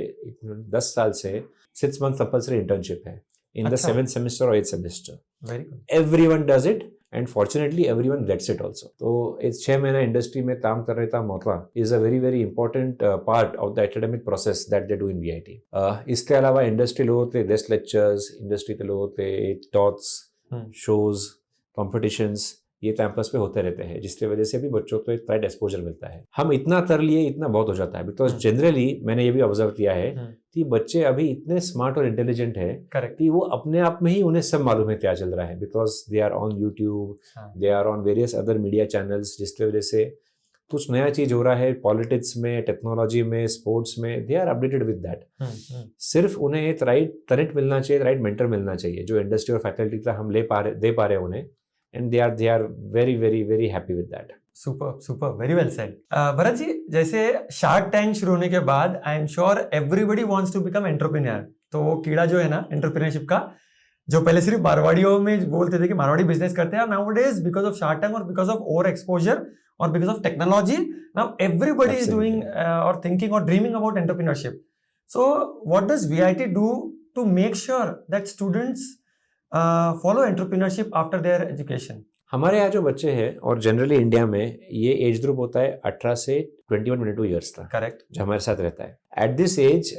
10 साल से 6 मंथ कंपलसरी इंटर्नशिप है इन द 7th सेमेस्टर और 8th semester. Very good. Everyone does it and fortunately everyone gets it also. तो इस 6 महीना इंडस्ट्री में काम करने का मौका is a very very important part of the academic process that they do in VIT. इसके अलावा इंडस्ट्री लोगों के गेस्ट लेक्चर्स, इंडस्ट्री के लोगों के टॉक्स, शोज, कॉम्पिटिशंस ये कैंपस पे होते रहते हैं, जिसकी वजह से भी बच्चों को एक राइट एक्सपोजर मिलता है. हम इतना कर लिए, इतना बहुत हो जाता है. बिकॉज जनरली मैंने ये भी ऑब्जर्व किया है कि बच्चे अभी इतने स्मार्ट और इंटेलिजेंट है कि वो अपने आप में ही उन्हें सब मालूम है क्या चल रहा है. Because they are on YouTube, they are on various other media channels, जिसकी वजह से कुछ नया चीज हो रहा है पॉलिटिक्स में, टेक्नोलॉजी में, स्पोर्ट्स में, they are updated with that. सिर्फ उन्हें एक राइट कनेक्ट मिलना चाहिए, राइट मेंटर मिलना चाहिए, जो इंडस्ट्री और फैकल्टी का हम दे पा रहे हैं उन्हें. And they are very very very happy with that. Super, very well said. Bharat ji, जैसे शार्क टैंक शुरू होने के बाद I am sure everybody wants to become entrepreneur. तो वो कीड़ा जो है ना एंटरप्रेन्योरशिप का, जो पहले सिर्फ मारवाड़ियों में बोलते थे कि मारवाड़ी बिजनेस करते हैं, nowadays because of Shark Tank और बिकॉज ऑफ ओवर एक्सपोजर और because of technology, now everybody is doing और थिंकिंग और dreaming about entrepreneurship. So what does VIT do to make sure that students follow entrepreneurship after their education? हमारे यहाँ जो बच्चे हैं और जनरली इंडिया में ये एज ग्रुप होता है 18 से 21-22 ईयर्स तक. करेक्ट. जो हमारे साथ रहता है एट दिस एज,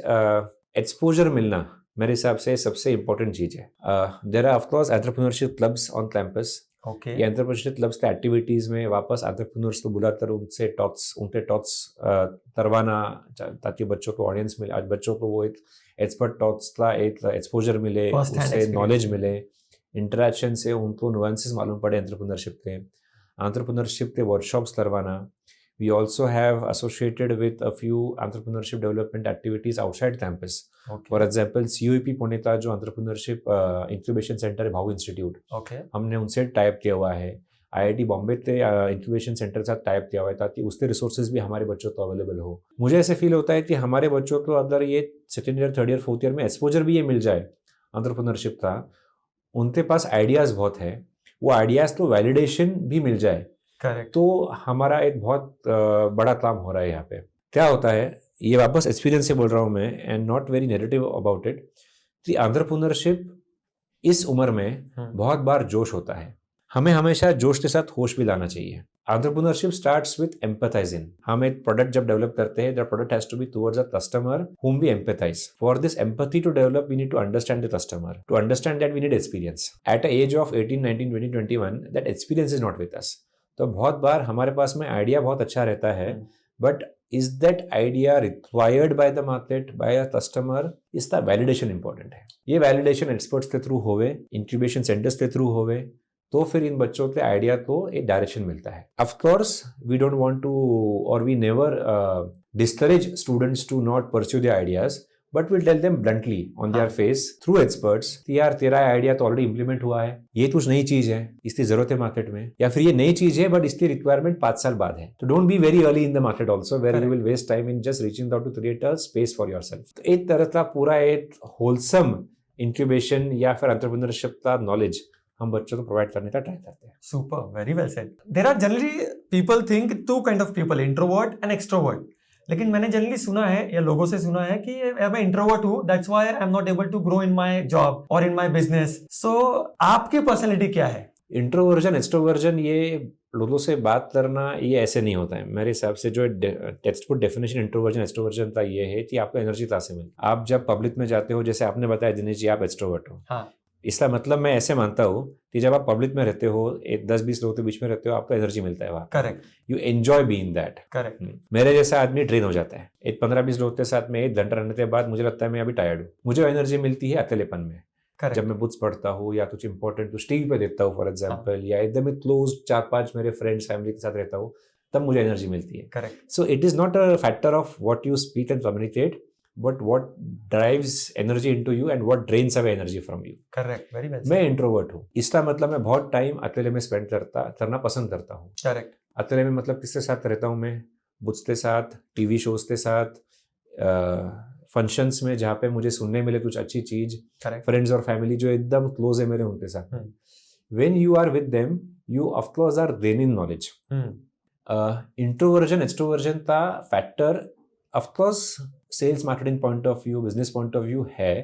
एक्सपोजर मिलना मेरे हिसाब से सबसे इम्पोर्टेंट चीज है. There are of course entrepreneurship clubs on campus. Okay. ये एंटरप्रेन्योरशिप क्लब्स के एक्टिविटीज में वापस एंटरप्रेन्योर्स को बुलाकर उनके टॉक्स करवाना, ताकि बच्चों को ऑडियंस मिले. आज बच्चों को वो एक एक्सपर्ट टॉक्स का एक एक्सपोजर मिले, उससे नॉलेज मिले, इंटरेक्शन से उनको नुआंसेस मालूम पड़े एंटरप्रेन्योरशिप के वर्कशॉप्स करवाना. We also have associated with a few entrepreneurship development activities outside campus. For example CUEP Pune का जो एंटरप्रेन्योरशिप इंक्यूबेशन सेंटर है, भाऊ इंस्टीट्यूट, हमने उनसे टाइप किया हुआ है. IIT बॉम्बे ते इंक्यूबेशन सेंटर साथ टाइप किया हुआ है ताकि उसके रिसोर्सेज भी हमारे बच्चों को अवेलेबल हो। मुझे ऐसे फील होता है कि हमारे बच्चों को अगर ये second year, third year, fourth year में एक्सपोजर भी ये मिल जाए एंटरप्रेन्योरशिप का, उनके पास आइडियाज़ बहुत है, वो आइडियाज़ तो वैलिडेशन भी मिल जाए, करेक्ट, तो हमारा एक बहुत बड़ा काम हो रहा है यहाँ पे। क्या होता है, ये वापस एक्सपीरियंस से बोल रहा हूँ मैं, and not very negative about it, कि एंटरप्रेन्योरशिप इस उम्र में बहुत बार जोश होता है। हमें हमेशा जोश के साथ होश भी लाना चाहिए। Entrepreneurship starts with empathising. हम एक प्रोडक्ट जब डेवलप करते हैं, the product has to be towards a customer whom we empathize. For this empathy to develop, we need to understand the customer. To understand that, we need experience. At the age of 18, 19, 20, 21, that experience is not with us. तो बहुत बार हमारे पास में idea बहुत अच्छा रहता है, but is that idea required by the market, by a customer? इसका वैलिडेशन इंपॉर्टेंट है। ये वैलिडेशन एक्सपर्ट्स के थ्रू होवे, इंक्यूबेशन सेंटर्स के थ्रू होवे, तो फिर इन बच्चों के आइडिया को एक डायरेक्शन मिलता है। Of course we don't want to, और we never discourage students to not pursue the ideas, but will tell them bluntly on their face through experts कि यार तेरा आइडिया तो ऑलरेडी इंप्लीमेंट हुआ है, ये कुछ नई चीज है, इसकी जरूरत है मार्केट में, या फिर ये नई चीज है बट इसकी रिक्वायरमेंट 5 साल बाद है। तो don't be very early in the market also, where you will waste time in just reaching out to create a space for yourself. तो एक तरह का पूरा एक होलसम इंक्यूबेशन या फिर एंटरप्रेन्योरशिप का नॉलेज हम बच्चों को प्रोवाइड करने का ट्राई करते हैं। Super, very well said. There are generally people think two kind of people, introvert and extrovert. लेकिन मैंने जनरली सुना है या लोगों से सुना है कि मैं इंट्रोवर्ट हूँ, that's why I am not able to grow in my job और इन माय बिजनेस। सो आपकी पर्सनैलिटी क्या है? इंट्रोवर्जन, एक्सट्रोवर्जन, ये लोगों से बात करना ये ऐसे नहीं होता है। मेरे हिसाब से जो text book definition introversion extroversion का ये है कि आपको एनर्जी कहाँ से मिले। आप जब पब्लिक में जाते हो, जैसे आपने बताया दिनेश जी आप एक्सट्रोवर्ट हो, हाँ, इसका मतलब मैं ऐसे मानता हूँ कि जब आप पब्लिक में रहते हो, 10-20 लोगों के बीच में रहते हो, आपको एनर्जी मिलता है वहाँ। Correct, you enjoy being that. Correct. मेरे जैसा आदमी ड्रेन हो जाता है। एक 15-20 लोगों के साथ में 1 घंटा रहने के बाद मुझे लगता है मैं अभी टायर्ड हूँ। मुझे एनर्जी मिलती है अकेलेपन में, जब मैं बुक्स पढ़ता हूँ या कुछ इंपॉर्टेंट कुछ टीवी पे देखता हूँ फॉर एग्जाम्पल, या एकदम क्लोज 4-5 मेरे फ्रेंड्स फैमिली के साथ रहता हूँ, तब मुझे एनर्जी मिलती है। Correct. So it is not a factor of what you speak and communicate, but what drives energy into you and what drains away energy from you. Correct, very well. मैं introvert हूँ, इसका मतलब मैं बहुत time अकेले में spend करना पसंद करता हूँ। करेक्ट। अकेले में मतलब किसके साथ रहता हूँ मैं? बुक्स के साथ, टीवी शोज के साथ, फंक्शंस में जहाँ पे मुझे सुनने मिले कुछ अच्छी चीज, फ्रेंड्स और फैमिली जो एकदम क्लोज है मेरे, उनके साथ। When you are with them, you of course are gaining knowledge. Introversion extroversion का factor of course sales marketing point of view, business point of view है,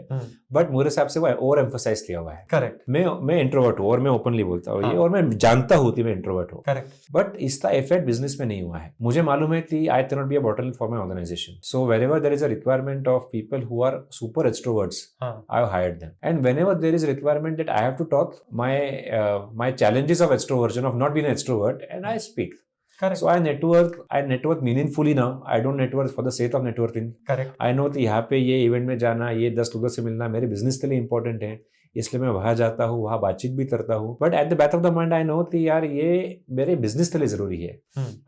बट मेरे हिसाब से वो ओवर एम्फसाइज किया हुआ है। करेक्ट। मैं इंट्रोवर्ट हूँ और मैं ओपनली बोलता हूँ ये, और मैं जानता हूँ कि मैं इंट्रोवर्ट हूँ। करेक्ट। बट इसका इफेक्ट बिजनेस में नहीं हुआ है। मुझे मालूम है कि I can not be a bottleneck for my organization, so wherever there is a requirement of people who are super extroverts, I have hired them, and whenever there is requirement that I have to talk my challenges of extroversion, of not being extrovert, and I speak. Correct. So I network meaningfully now. I don't network for the sake of networking. Correct. I know कि यहाँ पे ये event में जाना, ये 10 लोगों से मिलना मेरे बिजनेस के लिए इंपॉर्टेंट है, इसलिए मैं वहाँ जाता हूँ, वहाँ बातचीत भी करता हूँ। But at the back of the mind I know कि यार ये मेरे बिजनेस के लिए जरूरी है।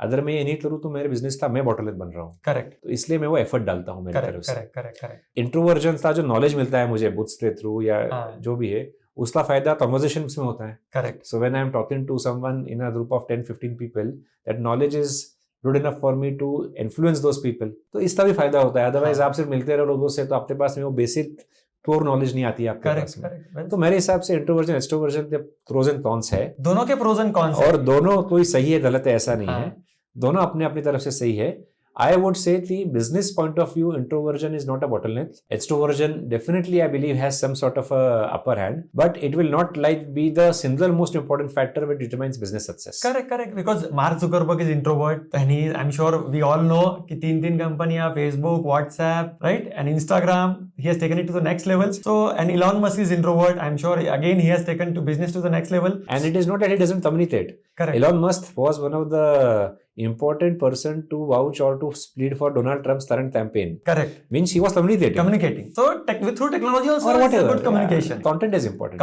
अगर मैं ये नहीं करूँ तो मेरे बिजनेस का मैं बॉटलनेक बन रहा हूँ। करेक्ट। तो इसलिए मैं वो एफर्ट डालता हूँ मेरी तरफ से। करेक्ट। इंट्रोवर्जन का जो नॉलेज मिलता है मुझे बुक्स के थ्रू या जो भी है, उसका फायदा कन्वर्सेशंस में होता है। Correct. So when I am talking to someone in a group of 10-15 people, that knowledge is good enough for me to influence those people. तो इसका भी फायदा होता है। अदरवाइज आप सिर्फ मिलते रहो लोगों से तो आपके पास में वो बेसिक कोर नॉलेज नहीं आती है आपके पास में। तो मेरे हिसाब से इंट्रोवर्जन एक्सट्रोवर्जन के प्रोज एंड कॉन्स है, दोनों के प्रोज एंड कॉन्स, और दोनों कोई सही है गलत है ऐसा नहीं है, दोनों अपने अपनी तरफ से सही है। I would say the business point of view, introversion is not a bottleneck. Extroversion definitely, I believe, has some sort of a upper hand, but it will not like be the single most important factor which determines business success. Correct. Because Mark Zuckerberg is introvert, and I'm sure we all know कि 3 companies, Facebook, WhatsApp, right, and Instagram, he has taken it to the next level. So, and Elon Musk is introvert. I'm sure again he has taken to business to the next level. And it is not that he doesn't communicate. Correct. Elon Musk was one of the important person to vouch or to plead for Donald Trump's current campaign. Correct. Means he was communicating. So through technology also, or whatever, good communication. Content is important.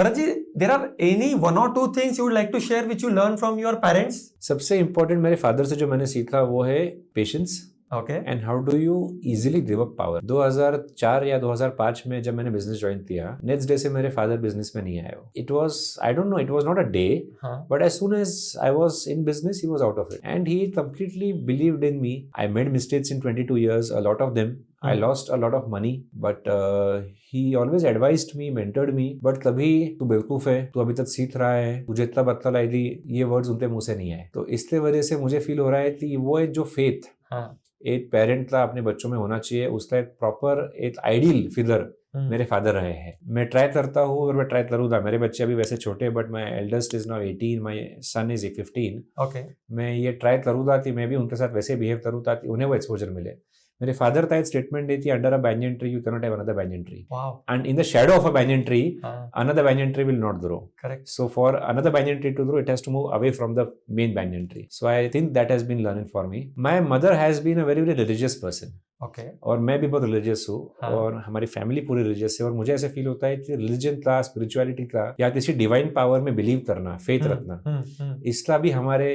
Bharat ji, there are any 1 or 2 things you would like to share which you learn from your parents? सबसे important मेरे father से जो मैंने सीखा वो है patience okay and how do you easily give up power. 2004 या 2005 में जब मैंने बिजनेस ज्वाइन किया, नेक्स्ट डे से मेरे फादर बिजनेस में नहीं आए. It was, I don't no, it was not a day, हाँ but as soon as I was in business, he was out of it, and he completely believed in me. I made mistakes in 22 years, a lot of them. I lost a lot of money, but he always advised me, mentored me. But तभी तू बेवकूफ है, तू अभी तक सीख रहा है, तुझे इतना बत्ता लाई दी, ये वर्ड्स उनके मुंह से नहीं आए. तो इसलिए वजह से मुझे फील हो रहा है कि वो एक जो फेथ एक पेरेंट का अपने बच्चों में होना चाहिए, उसका एक प्रॉपर एक आइडियल फिगर मेरे फादर रहे हैं. मैं ट्राई करता हूँ और मैं ट्राई करूँगा. मेरे बच्चे अभी वैसे छोटे, but my eldest is now 18, my son is 15. Okay मैं ये ट्राई करूँगा कि मैं भी उनके साथ वैसे बिहेव करूँ ताकि उन्हें वो एक्सपोजर मिले. मेरे फादर का एक स्टेटमेंट दी थी, under a banyan tree you cannot have another banyan tree, wow and in the shadow of a banyan tree हाँ another banyan tree will not grow. Correct So for another banyan tree to grow, it has to move away from the main banyan tree. So I think that has been learning for me. My mother has been a very very religious person, okay और मैं भी बहुत religious हूँ, हाँ. और हमारी family पूरी religious है. और मुझे ऐसे फील होता है कि रिलीजन का, स्पिरिचुअलिटी का, या किसी डिवाइन पावर में बिलीव करना, फेथ रखना, इसका भी हमारे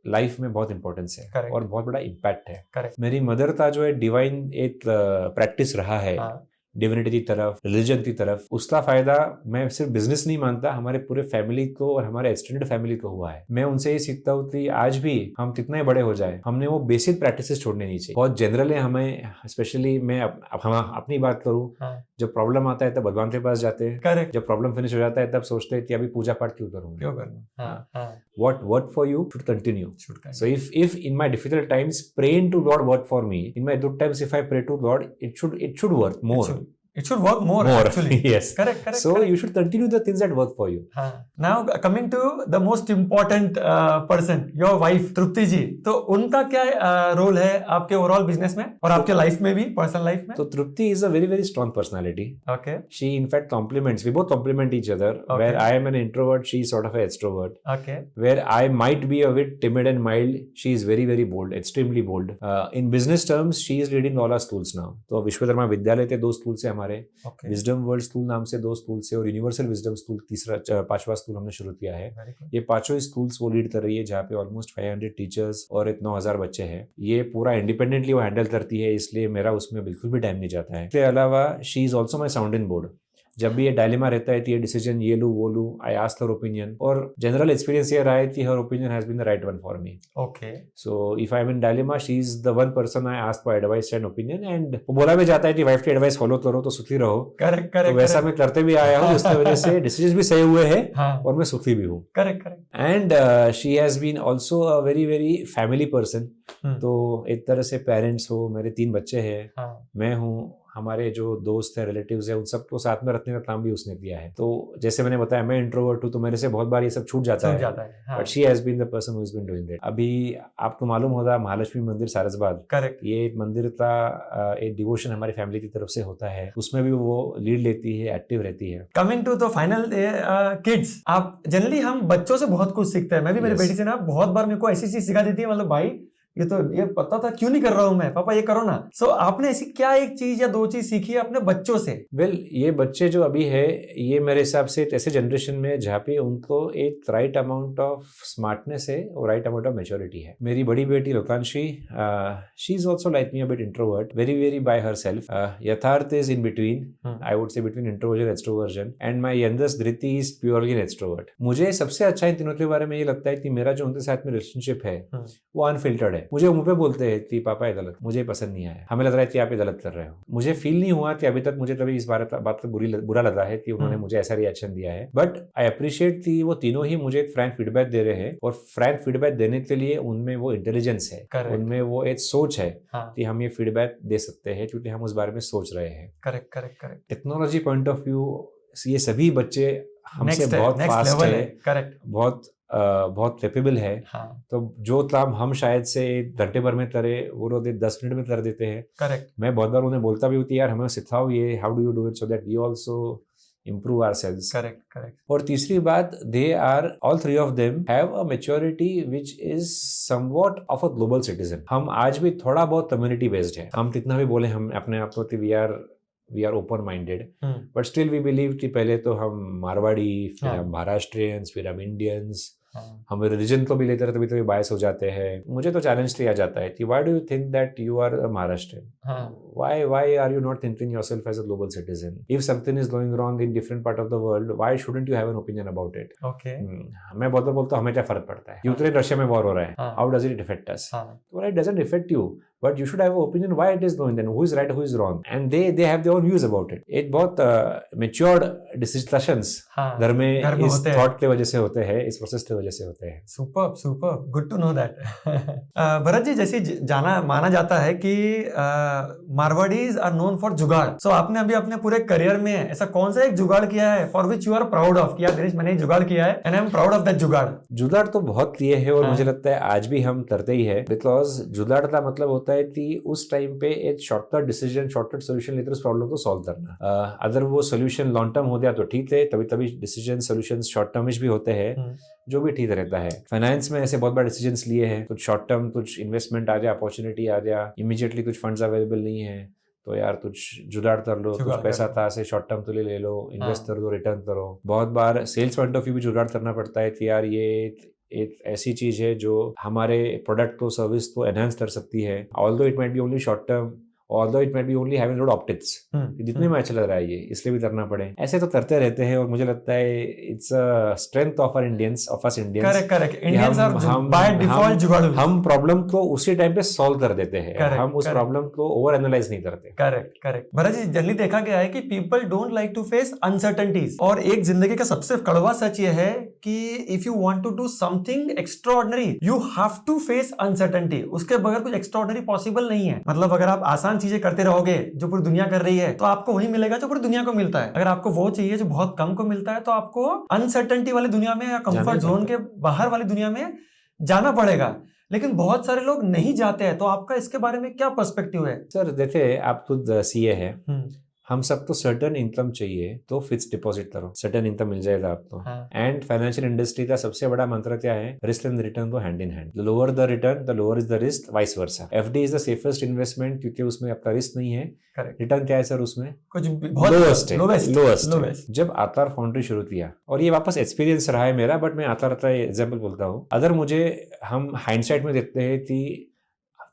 लाइफ में बहुत इंपॉर्टेंस है. Correct. और बहुत बड़ा इम्पैक्ट है. करेक्ट मेरी मदर का जो है डिवाइन एक प्रैक्टिस रहा है, हाँ डिविनिटी की तरफ, रिलीजन की तरफ, उसका फायदा मैं सिर्फ बिजनेस नहीं मानता, हमारे पूरे फैमिली को और हमारे एक्सटेंडेड फैमिली को हुआ है. मैं उनसे ये सीखता हूँ कि आज भी हम कितने बड़े हो जाए, हमने वो बेसिक प्रैक्टिसेस छोड़ने नहीं चाहिए. बहुत जनरल है हमें, स्पेशली मैं हम अपनी बात करूँ, हाँ जब प्रॉब्लम आता है तब भगवान के पास जाते हैं, करेक्ट जब प्रॉब्लम फिनिश हो जाता है तब सोचते हैं कि अभी पूजा पाठ क्यों करूँ. क्यों करना हाँ हाँ What worked for you should continue. should kind So if in my difficult times praying to God worked for me, in my good times if I pray to God, it should work more. it should work more actually. Yes. correct So you should continue the things that work for you. हाँ now coming to the most important person, your wife तृप्ति जी, तो उनका क्या role है आपके overall business में और आपके life में भी, पर्सनल लाइफ में? So Trupti is a very very strong personality. Okay She in fact complements. We both complement each other. Okay. Where I am an introvert, she is sort of an extrovert. Okay Where I might be a bit timid and mild, she is very very bold, extremely bold. In business terms, she is leading all our schools now. तो विश्वकर्मा विद्यालय के 2 school से हमारे, okay wisdom world school नाम से 2 school से, और universal wisdom school 5वां स्कूल हमने शुरू किया है. वेरी गुड ये 5 स्कूल्स वो लीड कर रही है, जहाँ पे ऑलमोस्ट 500 टीचर्स और 9,000 बच्चे हैं. ये पूरा इंडिपेंडेंटली वो हैंडल करती है, इसलिए मेरा उसमें बिल्कुल भी टाइम नहीं जाता है. इसके अलावा she is also my sounding board. जब भी ये डायलेमा रहता है कि ये डिसीजन ये लूँ वो लूँ, आई आस्क हर ओपिनियन, और जनरल एक्सपीरियंस ये रहा है कि her opinion has been the right one for me. Okay so if I am in dilemma, she is the one person I ask for advice and opinion. And वो बोला भी जाता है कि वाइफ की एडवाइस फॉलो करो तो सुखी रहो. करेक्ट तो करेक्ट वैसा मैं करते भी आया हूँ, जिसकी वजह से डिसीजन भी सही हुए हैं हाँ और मैं सुखी भी हूँ. Correct correct and she has been also a very very family person. तो एक तरह से पेरेंट्स हो, मेरे 3 बच्चे हैं, हाँ मैं हूँ, हमारे जो दोस्त है, रिलेटिव्स है, उन सबको साथ में रखने का काम भी उसने किया है. तो जैसे मैंने बताया, मैं इंट्रोवर्ट हूँ, तो मेरे से बहुत बार ये सब छूट जाता है. हाँ but she has been the person who has been doing that. अभी आपको मालूम होगा, महालक्ष्मी मंदिर सारसबाग, करेक्ट ये एक मंदिर का एक डिवोशन हमारी फैमिली की तरफ से होता है. उसमें भी वो लीड लेती है, एक्टिव रहती है. Coming to the final kids, आप जनरली हम बच्चों से बहुत कुछ सीखते हैं. मैं भी मेरी Yes. बेटी से ना बहुत बार मेरे को ऐसी चीज सिखा देती है, मतलब भाई ये पता था क्यों नहीं कर रहा हूं मैं, पापा ये करो ना. सो आपने ऐसी क्या एक चीज या 2 चीज सीखी है अपने बच्चों से? वेल ये बच्चे जो अभी है, ये मेरे हिसाब से ऐसे जनरेशन में जहाँ पे उनको एक राइट अमाउंट ऑफ स्मार्टनेस है और राइट अमाउंट ऑफ मेच्योरिटी है. मेरी बड़ी बेटी Lokanshi, she is also like me, a bit introvert, very very by herself. Yatharth is in between, I would say between introversion extroversion, and my youngest Dhriti is purely an extrovert. मुझे सबसे अच्छा इन तीनों के बारे में ये लगता है कि मेरा जो उनके साथ में रिलेशनशिप है वो अनफिल्टर्ड है. मुझे मुंह पे बोलते हैं कि पापा ये गलत, मुझे पसंद नहीं आया, हमें लग रहा है कि आप ये गलत कर रहे हो. मुझे फील नहीं हुआ कि अभी तक मुझे कभी इस बात का बुरा लगा है कि उन्होंने मुझे ऐसा रिएक्शन दिया है. बट आई अप्रिशिएट कि वो तीनों ही मुझे एक फ्रैंक फीडबैक दे रहे हैं, और फ्रैंक फीडबैक देने के लिए उनमें वो इंटेलिजेंस है, Correct. उनमें वो एक सोच है हाँ कि हम ये फीडबैक दे सकते हैं क्योंकि हम उस बारे में सोच रहे हैं. Correct correct correct technology point of view, ये सभी बच्चे हमसे नेक्स्ट बहुत फास्ट है, करेक्ट बहुत कैपेबल है. हाँ तो जो काम हम शायद से 1 घंटे भर में करे, वो लोग 10 मिनट में कर देते हैं. करेक्ट मैं बहुत बार उन्हें बोलता भी होती यार हमें सिखाओ ये, how do you do it so that we also improve ourselves. Correct correct और तीसरी बात, they are all 3 of them have a maturity which is somewhat of a global citizen. हम आज भी थोड़ा बहुत community based है. हम कितना भी बोले हम अपने आप को we are open minded, but still we believe कि पहले तो हम मारवाड़ी, फिर हम महाराष्ट्रियंस, फिर हम इंडियंस, हम रिलीजन को भी लेते हैं तभी बायस हो जाते हैं। मुझे तो चैलेंज लिया जाता है कि why do you think that you are a Maharashtrian, why are you not thinking yourself as a global citizen, if something is going wrong in different part of the world why shouldn't you have an opinion about it. मैं बहुत बार बोलता हूँ हमें क्या फर्क पड़ता है, Ukraine Russia में वॉर हो रहा है, how does it effect us? Well, it doesn't affect you, but you should have an opinion why it is going, then who is right, who is wrong, and they have their own views about it. एक बहुत matured discussions घर में इस thought की वजह से होते हैं, इस प्रोसेस की वजह से होते हैं। Super good to know that. Bharat ji, जैसे जाना माना जाता है कि मारवाड़ीज आर नोन फॉर जुगाड़, सो आपने अभी अपने पूरे करियर में ऐसा कौन सा एक जुगाड़ किया है for which you are proud of, कि यार दिनेश मैंने जुगाड़ किया है and I am proud of that jugaad? जुगाड़ तो बहुत किए हैं और मुझे लगता है आज भी हम करते ही है, बिकॉज जुगाड़ का मतलब होता है कि उस टाइम पे एक शॉर्टकट डिसीजन, शॉर्टकट सोल्यूशन लेकर उस प्रॉब्लम को सॉल्व करना। अगर वो सोल्यूशन लॉन्ग टर्म हो गया तो ठीक है, तभी डिसीजन सोल्यूशन शॉर्ट टर्मिश भी होते हैं, जो भी ठीक रहता है। फाइनेंस में ऐसे बहुत बड़े डिसीजंस लिए हैं, कुछ शॉर्ट टर्म, कुछ इन्वेस्टमेंट आ गया, अपॉर्चुनिटी आ गया, इमीडिएटली कुछ फंड्स अवेलेबल नहीं है तो यार कुछ जुगाड़ कर लो, कुछ पैसा था से शॉर्ट टर्म तो ले लो, इन्वेस्ट कर दो, रिटर्न करो। बहुत बार सेल्स पॉइंट ऑफ व्यू भी जुगाड़ करना पड़ता है कि यार ये एक ऐसी चीज है जो हमारे प्रोडक्ट को, सर्विस को एनहांस कर सकती है, although it might be only short term, although it might be only having lot optics, जितने में अच्छा लग रहा है ये, इसलिए भी करना पड़े। ऐसे तो करते रहते हैं और मुझे लगता है it's a strength of our Indians, of us Indians. Correct Indians are by default जुगाड़ू। हम प्रॉब्लम को उसी टाइम पे सॉल्व कर देते हैं, हम उस प्रॉब्लम को ओवर एनालाइज नहीं करते। करेक्ट भरत जी, जनरली देखा गया है कि people don't like to face uncertainties, और एक जिंदगी का सबसे कड़वा सच ये है कि if you want to do something extraordinary you have to face uncertainty. उसके बगैर कुछ एक्स्ट्राऑर्डिनरी पॉसिबल नहीं है। मतलब अगर आप आसान चीजें करते रहोगे जो पूरी दुनिया कर रही है तो आपको वही मिलेगा जो पूरी दुनिया को मिलता है। अगर आपको वो चाहिए जो बहुत कम को मिलता है तो आपको अनसर्टेनिटी वाली दुनिया में या कंफर्ट जोन के बाहर वाली दुनिया में जाना पड़ेगा। लेकिन बहुत सारे लोग नहीं जाते हैं, तो आपका इसके बारे में क्या पर्सपेक्टिव है? सर देखिए, आप खुद सीए है, हम सबको सर्टेन इनकम चाहिए तो फिक्स डिपॉजिट करो, सर्टेन इनकम मिल जाएगा आपको। एंड फाइनेंशियल इंडस्ट्री का सबसे बड़ा मंत्र क्या है? रिस्क एंड रिटर्न को hand in hand. The lower the return the lower is the risk, vice versa. FD is the safest investment क्योंकि उसमें आपका रिस्क नहीं है। रिटर्न क्या है सर? उसमें कुछ लोएस्ट है। जब आतार फाउंड्री शुरू किया, और ये वापस एक्सपीरियंस रहा है मेरा, बट मैं आता रहता है एग्जाम्पल बोलता हूँ। अगर मुझे हम हाइंडसाइट में देखते हैं कि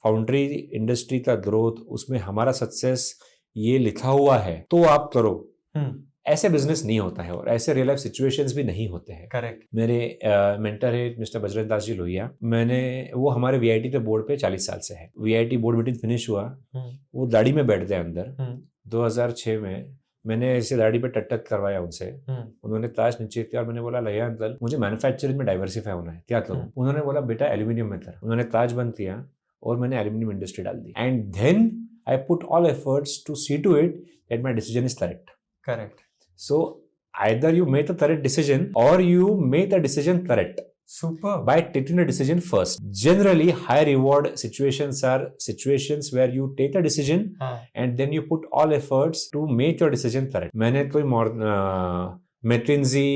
फाउंड्री इंडस्ट्री का ग्रोथ, उसमें हमारा सक्सेस ये लिखा हुआ है तो आप करो, ऐसे बिजनेस नहीं होता है और ऐसे रियल लाइफ सिचुएशंस भी नहीं होते हैं। करेक्ट। मेरे मेंटर है मिस्टर बजरंग दास जी लोहिया, वो हमारे वीआईटी के बोर्ड पे 40 साल से है। वीआईटी बोर्ड मीटिंग फिनिश हुआ, वो दाढ़ी में बैठते हैं अंदर। 2006 में मैंने ऐसे दाढ़ी पे टट करवाया उनसे, उन्होंने ताज नीचे किया और मैंने बोला लहिया अंकल मुझे मैन्युफैक्चरिंग में डाइवर्सिफाई होना है, क्या करूँ? उन्होंने बोला बेटा एल्यूमिनियम में कर। उन्होंने ताज बंद किया और मैंने एल्यूमिनियम इंडस्ट्री डाल दी। And then I put all efforts to see to it that my decision is correct. Correct. So either you make the correct decision or you make the decision correct. Super. By taking the decision first. Generally, high reward situations are situations where you take a decision and then you put all efforts to make your decision correct. मैंने कोई McKenzie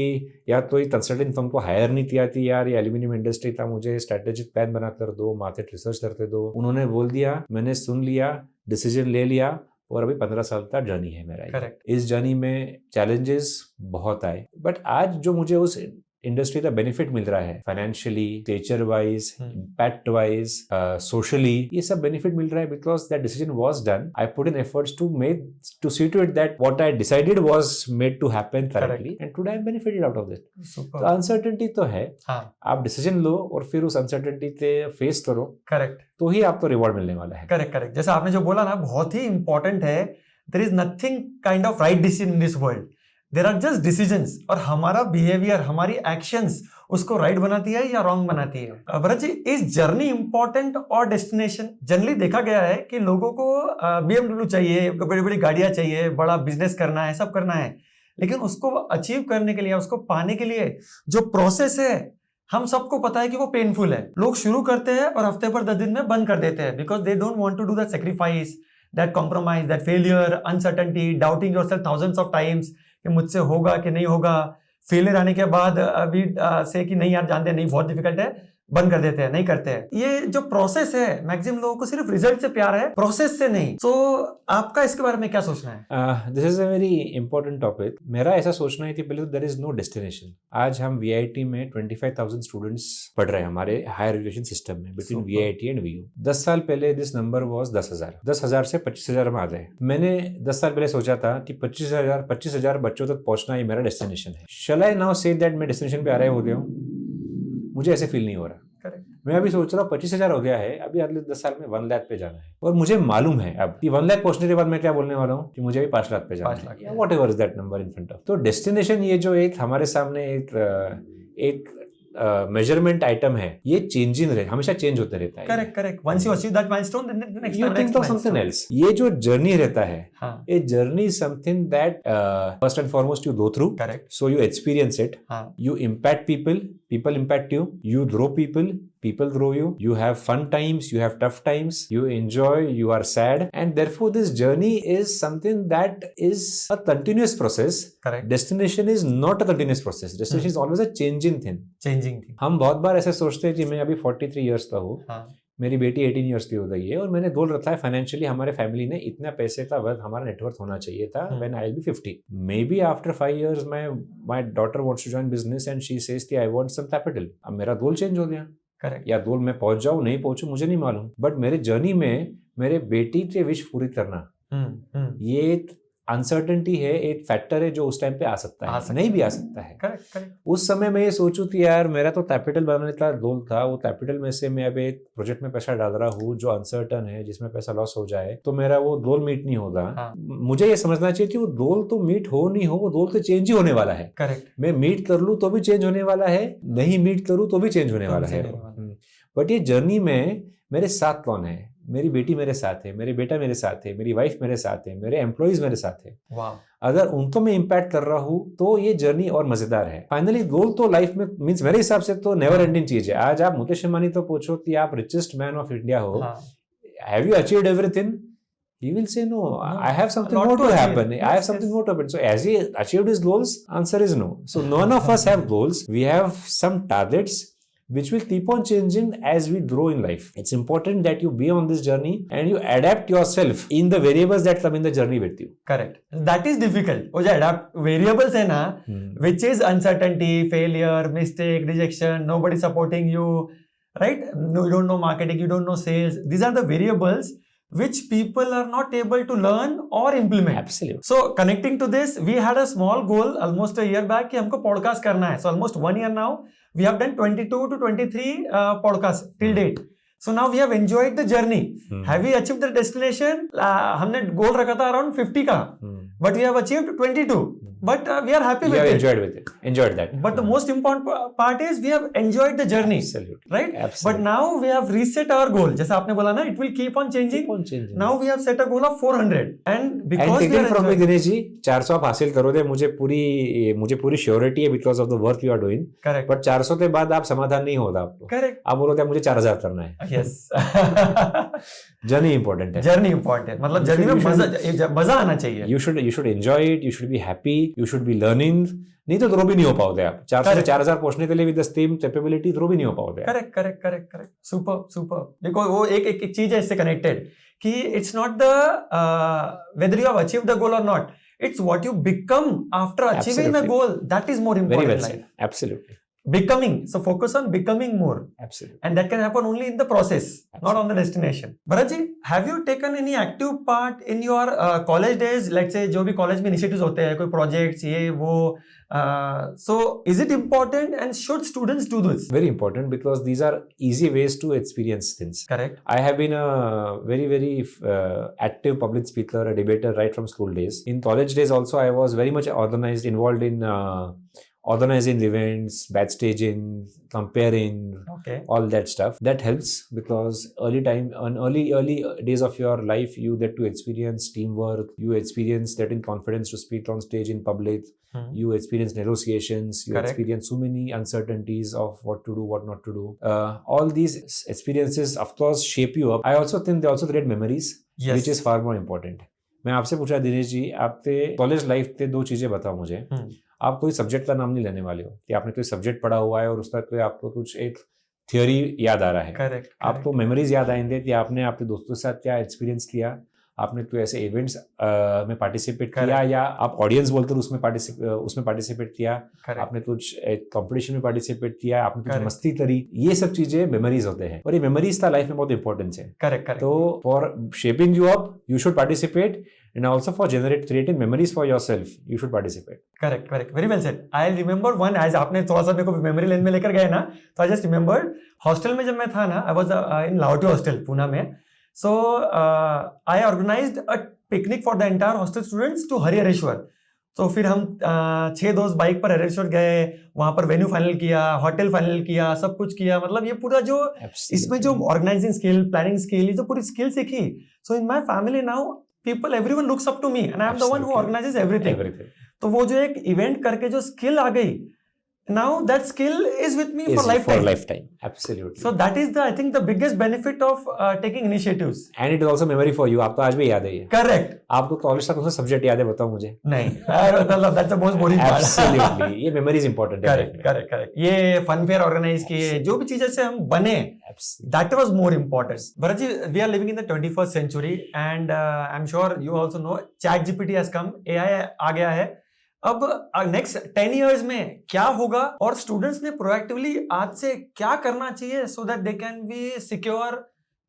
या कोई consultant firm को higher नहीं किया थी यार ये एल्यूमिनियम इंडस्ट्री था, मुझे स्ट्रेटेजिक प्लान बना कर दो, मार्केट रिसर्च करते दो। उन्होंने बोल दिया, मैंने सुन लिया, डिसीजन ले लिया और अभी 15 साल का जर्नी है मेरा। Correct. इस जर्नी में चैलेंजेस बहुत आए, बट आज जो मुझे उस इंडस्ट्री का बेनिफिट मिल रहा है financially, nature wise, impact wise, socially, ये सब बेनिफिट मिल रहा है because that decision was done. I put in efforts to see to it that what I decided was made to happen correctly and today I am benefited out of this. तो uncertainty तो है, आप decision लो और फिर उस uncertainty से face करो। Correct. तो ही आपको रिवॉर्ड मिलने वाला है। करेक्ट। जैसे आपने जो बोला ना, बहुत ही इंपॉर्टेंट है। There is nothing kind of right decision in this world, there are just decisions, और हमारा बिहेवियर, हमारी एक्शंस उसको राइट बनाती है या रॉन्ग बनाती है। भरत जी, इज जर्नी इंपॉर्टेंट और डेस्टिनेशन? जनरली देखा गया है कि लोगों को BMW चाहिए, बड़ी बड़ी गाड़ियां चाहिए, बड़ा बिजनेस करना है, सब करना है, लेकिन उसको अचीव करने के लिए, उसको पाने के लिए जो प्रोसेस है, हम सबको पता है कि वो पेनफुल है। लोग शुरू करते हैं और हफ्ते पर 10 दिन में बंद कर देते हैं because they don't want to do that sacrifice, that compromise, that failure, uncertainty, doubting yourself thousands of times कि मुझसे होगा कि नहीं होगा। फेलियर आने के बाद अभी से कि नहीं यार जानते नहीं, बहुत डिफिकल्ट है, बंद कर देते हैं, नहीं करते हैं। ये जो प्रोसेस है, मैक्सिमम लोगों को सिर्फ रिजल्ट से प्यार है, प्रोसेस से नहीं। तो आपका इसके बारे में क्या सोचना है? This is a very important topic. मेरा ऐसा सोचना है कि पहले तो देयर इज नो डेस्टिनेशन। आज हम VIT में 25,000 स्टूडेंट्स पढ़ रहे हैं हमारे हायर एजुकेशन सिस्टम में, बिटवीन VIT एंड VU। 10 साल पहले दिस नंबर वाज 10,000। 10,000 से 25,000 में आ गए। मैंने 10 साल पहले सोचा था कि 25,000 बच्चों तक पहुंचना ही मेरा डेस्टिनेशन है। शैल आई नाउ से दैट मैं डेस्टिनेशन पे आ रहा हो गया हूँ? मुझे ऐसे फील नहीं हो रहा। मैं अभी सोच रहा हूँ 25,000 हो गया है, अभी अगले 10 साल में 1 लाख पे जाना है। और मुझे मालूम है अब कि 1 लाख पहुंचने के बाद मैं क्या बोलने वाला हूँ कि मुझे अभी 5 लाख पे जाना है, what ever is that number in front of. तो डेस्टिनेशन ये जो एक हमारे सामने एक मेजरमेंट आइटम है, ये चेंजिंग रहे, हमेशा चेंज होते रहता है। Correct. Once you achieve that milestone, then next you think of something else. ये जो जर्नी रहता है, हाँ, a journey is something that first and foremost you go through. Correct. So you experience it, you impact people, people impact you, you grow people, people grow you, you have fun times, you have tough times, you enjoy, you are sad, and therefore this journey is something that is a continuous process. Correct. Destination is not a continuous process. Destination is always a changing thing. हम बहुत बार ऐसे सोचते हैं कि मैं अभी 43 years का हूँ, मेरी बेटी 18 इयर्स की हो गई है और मैंने गोल रखा है फाइनेंशियली हमारे फैमिली ने इतना पैसे का वर्थ हमारा नेटवर्थ होना चाहिए था when I will be 50। Maybe after 5 years my daughter wants to join business and she says कि आई वांट सम कैपिटल। अब मेरा गोल चेंज हो गया। करेक्ट। या गोल मैं पहुंच जाऊं नहीं पहुंचूं मुझे नहीं मालूम, बट मेरे जर्नी में मेरे बेटी के विश पूरी करना ये अनसर्टेनिटी है, एक फैक्टर है जो उस टाइम पे आ सकता है, नहीं भी आ सकता है। करेक्ट। उस समय मैं ये सोचूं कि यार मेरा तो कैपिटल बनाने का गोल था, वो कैपिटल में से मैं अब एक प्रोजेक्ट में पैसा डाल रहा हूँ जो अनसर्टन है, जिसमें पैसा लॉस हो जाए तो मेरा वो गोल मीट नहीं होगा। हाँ। मुझे ये समझना चाहिए कि वो गोल तो मीट हो नहीं हो, वो गोल तो चेंज ही होने वाला है। करेक्ट। मैं मीट कर लूँ तो भी चेंज होने वाला है, नहीं मीट करूँ तो भी चेंज होने वाला है। बट ये जर्नी में मेरे साथ कौन है? मेरी बेटी मेरे साथ है, मेरे बेटा मेरे साथ है, मेरी वाइफ मेरे साथ है, मेरे एम्प्लॉइज मेरे साथ है। अगर उनको मैं इम्पैक्ट कर रहा हूँ तो ये जर्नी और मजेदार है। फाइनली गोल तो लाइफ में मींस मेरे हिसाब से तो नेवर एंडिंग चीज है। आज आप मुकेश अंबानी तो पूछो कि आप रिचेस्ट मैन ऑफ इंडिया हो, have you achieved everything? He will say no. I have something more to happen. I have something more to happen. So as he achieved his goals, answer is no. So none of us have goals. We have some targets which will keep on changing as we grow in life. It's important that you be on this journey and you adapt yourself in the variables that come in the journey with you. Correct. That is difficult. वो जो adapt variables है ना, which is uncertainty, failure, mistake, rejection, nobody supporting you, right? No, you don't know marketing, you don't know sales. These are the variables which people are not able to learn or implement. Absolutely. So connecting to this, we had a small goal almost a year back कि हमको podcast करना है. So almost 1 year now, we have done 22 to 23 podcasts till date. So now we have enjoyed the journey. Have we achieved the destination? हमने goal रखा था around 50 का, but we have achieved 22. But we are happy with it. Enjoyed that. But the most important part is we have enjoyed the journey. Absolutely. Right? Absolutely. But now we have reset our goal. जैसे आपने बोला ना, it will keep on changing. Now we have set a goal of 400. And because we are from me, Dinesh ji, 400 आप हासिल करोगे, मुझे पूरी surety है because of the work you are doing. Correct. But 400 के बाद आप समाधान नहीं होगा आपको. Correct. आप बोलोगे मुझे 4,000 करना है. Yes. जर्नी इंपॉर्टेंट है. जर्नी इंपॉर्टेंट है, मतलब जर्नी में मजा आना चाहिए. You should enjoy it. You should be happy. You should be learning. नहीं तो ग्रो भी नहीं हो पाओगे आप. 400 से 4,000 पहुंचने के लिए with the same capability grow भी नहीं हो पाओगे. करेक्ट. सुपर. देखो वो एक चीज है इससे कनेक्टेड कि it's not the whether you have achieved the goal और not, it's what you become after achieving the goal. That is more important. Very well said. Absolutely. Becoming. So focus on becoming more. Absolutely. And that can happen only in the process, not on the destination. Bharat ji, have you taken any active part in your college days? Let's say जो भी college में initiatives होते हैं, कोई projects ये वो. So is it important and should students do this? Very important because these are easy ways to experience things. Correct. I have been a very active public speaker, a debater right from school days. In college days also I was very much organized, involved in organizing events, backstaging, comparing, all that stuff. That helps because early days of your life, you get to experience teamwork, you experience getting confidence to speak on stage in public, you experience negotiations, you experience so many uncertainties of what to do, what not to do. All these experiences, of course, shape you up. I also think they also create memories, which is far more important. मैं आपसे पूछा दिनेश जी, आपके college life के 2 चीजें बताओ मुझे. आप कोई सब्जेक्ट का नाम नहीं लेने वाले हो कि आपने कोई सब्जेक्ट पढ़ा हुआ है और उसका कोई आपको कुछ एक थियोरी याद आ रहा है। करेक्ट, आपको मेमोरीज याद आएंगे कि आपने अपने दोस्तों के साथ क्या एक्सपीरियंस किया, आपने कोई ऐसे इवेंट्स में पार्टिसिपेट किया, या आप ऑडियंस बोलते हो उसमें पार्टिसिपेट किया, आपने कुछ कंपटीशन में पार्टिसिपेट किया, आपने कुछ मस्ती करी, ये सब चीजें मेमोरीज होते हैं और ये मेमोरीज का लाइफ में बहुत इंपॉर्टेंस है। करेक्ट। तो for shaping you up you should participate, and also for creating memories for yourself you should participate. Correct, very well said. I remember one, as आपने थोड़ा सा मेरे को मेमोरी लेन में लेकर गए ना, तो I just remembered हॉस्टल में जब मैं था ना, I was in Lahoti hostel Pune में, so I organized a picnic for the entire hostel students to Harihareshwar. तो फिर हम 6 दोस्त बाइक पर हरिहरेश्वर गए, वहां पर वेन्यू फाइनल किया, होटल फाइनल किया, सब कुछ किया। मतलब ये पूरा जो इसमें जो ऑर्गेनाइजिंग स्किल, प्लानिंग स्किल, ये जो पूरी स्किल सीखी। So in my family now people, everyone looks up to me and I am the one who organizes everything. तो वो जो एक इवेंट करके जो स्किल आ गई, now that skill is with me for lifetime. Absolutely. So that is I think the biggest benefit of taking initiatives. And it is also memory for you. आपको आज भी याद है ये? Correct. आपको कॉलेज तक उसका सब्जेक्ट याद है, बताओ मुझे। नहीं, that's the most boring part. Absolutely. ये memory is important. Correct. ये फन फेयर ऑर्गेनाइज किए, जो भी चीजें से हम बने, that was more important. Bharat ji, we are living in the 21st century and I'm sure you also know ChatGPT has come, AI आ गया है। अब नेक्स्ट 10 इयर्स में क्या होगा और स्टूडेंट्स ने प्रोएक्टिवली आज से क्या करना चाहिए so that they can be secure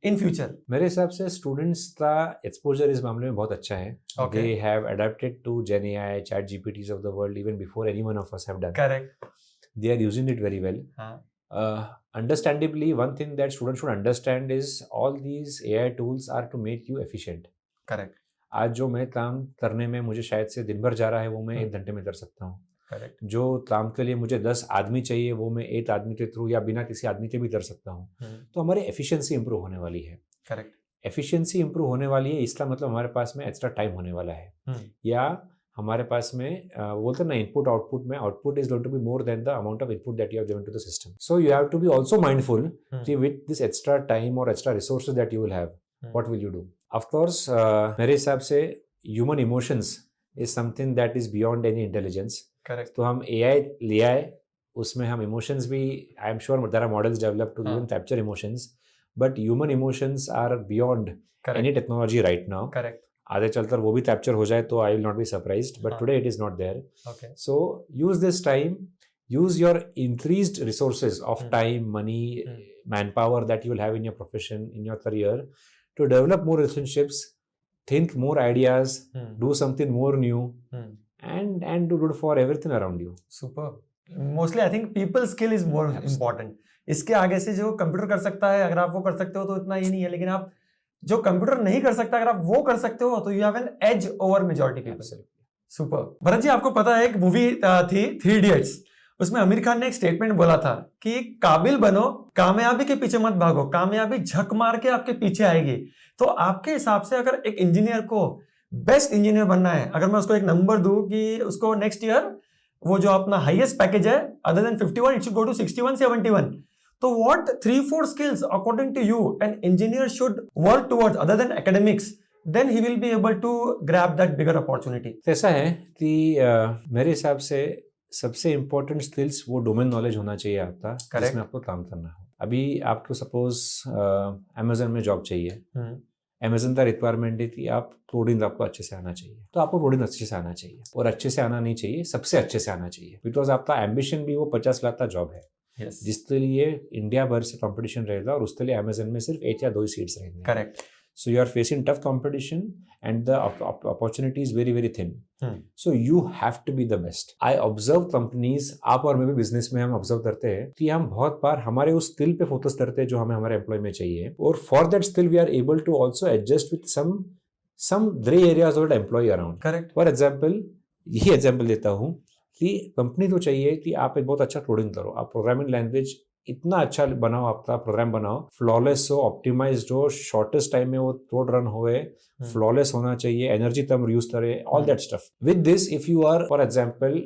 in future? मेरे हिसाब से स्टूडेंट्स का एक्सपोजर इस मामले में बहुत अच्छा है। They have adapted to gen AI, chat GPTs of the world even before anyone of us have done. Correct. They are using it very well. Understandably, one thing that students should understand is all these AI tools are to make you efficient. Correct. आज जो मैं काम करने में मुझे शायद से दिन भर जा रहा है वो मैं 1 घंटे में कर सकता हूँ। Correct. जो काम के लिए मुझे 10 आदमी चाहिए वो मैं 1 आदमी के थ्रू या बिना किसी आदमी के भी कर सकता हूँ। तो हमारी एफिशिएंसी इंप्रूव होने वाली है। करेक्ट। एफिशिएंसी इंप्रूव होने वाली है, इसका मतलब हमारे पास में एक्स्ट्रा टाइम होने वाला है। या हमारे पास में बोलते हैं ना, इनपुट आउटपुट में output is going to be more than the amount of input that you have given to the system. So you have to be also mindful कि विद दिस एक्स्ट्रा टाइम और extra resources that you will have, what will you do? Of course मेरे हिसाब से human emotions is something that is beyond any intelligence. Correct. तो हम AI ले आए, उसमें हम इमोशंस भी, I am sure there are models developed to even capture emotions, but human emotions are beyond any technology right now. Correct. आगे चलकर वो भी कैप्चर हो जाए तो I will not be surprised, but today it is not there. So use this time, use your increased resources of time, money, man power that you will have in your profession, in your career, to develop more relationships, think more ideas, do something more new, and do good for everything around you. Super. Mostly I think people skill is more important. इसके आगे से जो computer कर सकता है, अगर आप वो कर सकते हो तो इतना ही नहीं है, लेकिन आप जो कंप्यूटर नहीं कर सकता अगर आप वो कर सकते हो तो you have an edge over majority people. Super. Bharat ji, आपको पता है एक मूवी थी 3 इडियट्स, उसमें आमिर खान ने एक स्टेटमेंट बोला था कि काबिल बनो, कामयाबी के पीछे मत भागो, कामयाबी झक मार के आपके पीछे आएगी। तो आपके हिसाब से अगर एक इंजीनियर को बेस्ट इंजीनियर बनना है, अगर मैं उसको एक नंबर दूं कि उसको नेक्स्ट ईयर वो जो अपना हाईएस्ट पैकेज है other than 51 it should go to 61, 71, तो what 3-4 skills according to you an engineer should work towards other than academics, then he will be able to grab that bigger opportunity? ऐसा है कि मेरे हिसाब से सबसे important skills वो domain knowledge होना चाहिए आपका, जिसमें आपको काम करना हो। अभी आपको सपोज अमेजन में जॉब चाहिए, अमेजन का रिक्वायरमेंट है कि आप कोडिंग आपको अच्छे से आना चाहिए, तो आपको कोडिंग अच्छे से आना चाहिए, और अच्छे से आना नहीं चाहिए, सबसे अच्छे से आना चाहिए, बिकॉज आपका एम्बिशन भी वो 50 लाख का जॉब है। yes. जिसके लिए इंडिया भर से कंपटीशन रहेगा और उसके लिए अमेजन में सिर्फ 1 या 2 सीट्स रहेंगे। Correct. So you are facing tough competition and the opportunity is very very thin. So you have to be the best. I observe companies, आप और मैं भी बिजनेस में हम ऑब्जर्व करते हैं कि हम बहुत बार हमारे उस स्किल पे फोकस करते हैं जो हमें हमारे एम्प्लॉय में चाहिए, और for that skill we are able to also adjust with some grey areas of the employ around. Correct. For example, यही एग्जाम्पल देता हूँ कि कंपनी तो चाहिए कि आप एक बहुत अच्छा कोडिंग करो, आप प्रोग्रामिंग लैंग्वेज इतना अच्छा बनाओ, आपका प्रोग्राम बनाओ, फ्लॉलेस हो, ऑप्टिमाइज्ड हो, शॉर्टेस्ट टाइम में वो कोड रन होए, फ्लॉलेस होना चाहिए, एनर्जी कम यूज करे, all that stuff. With this if you are for example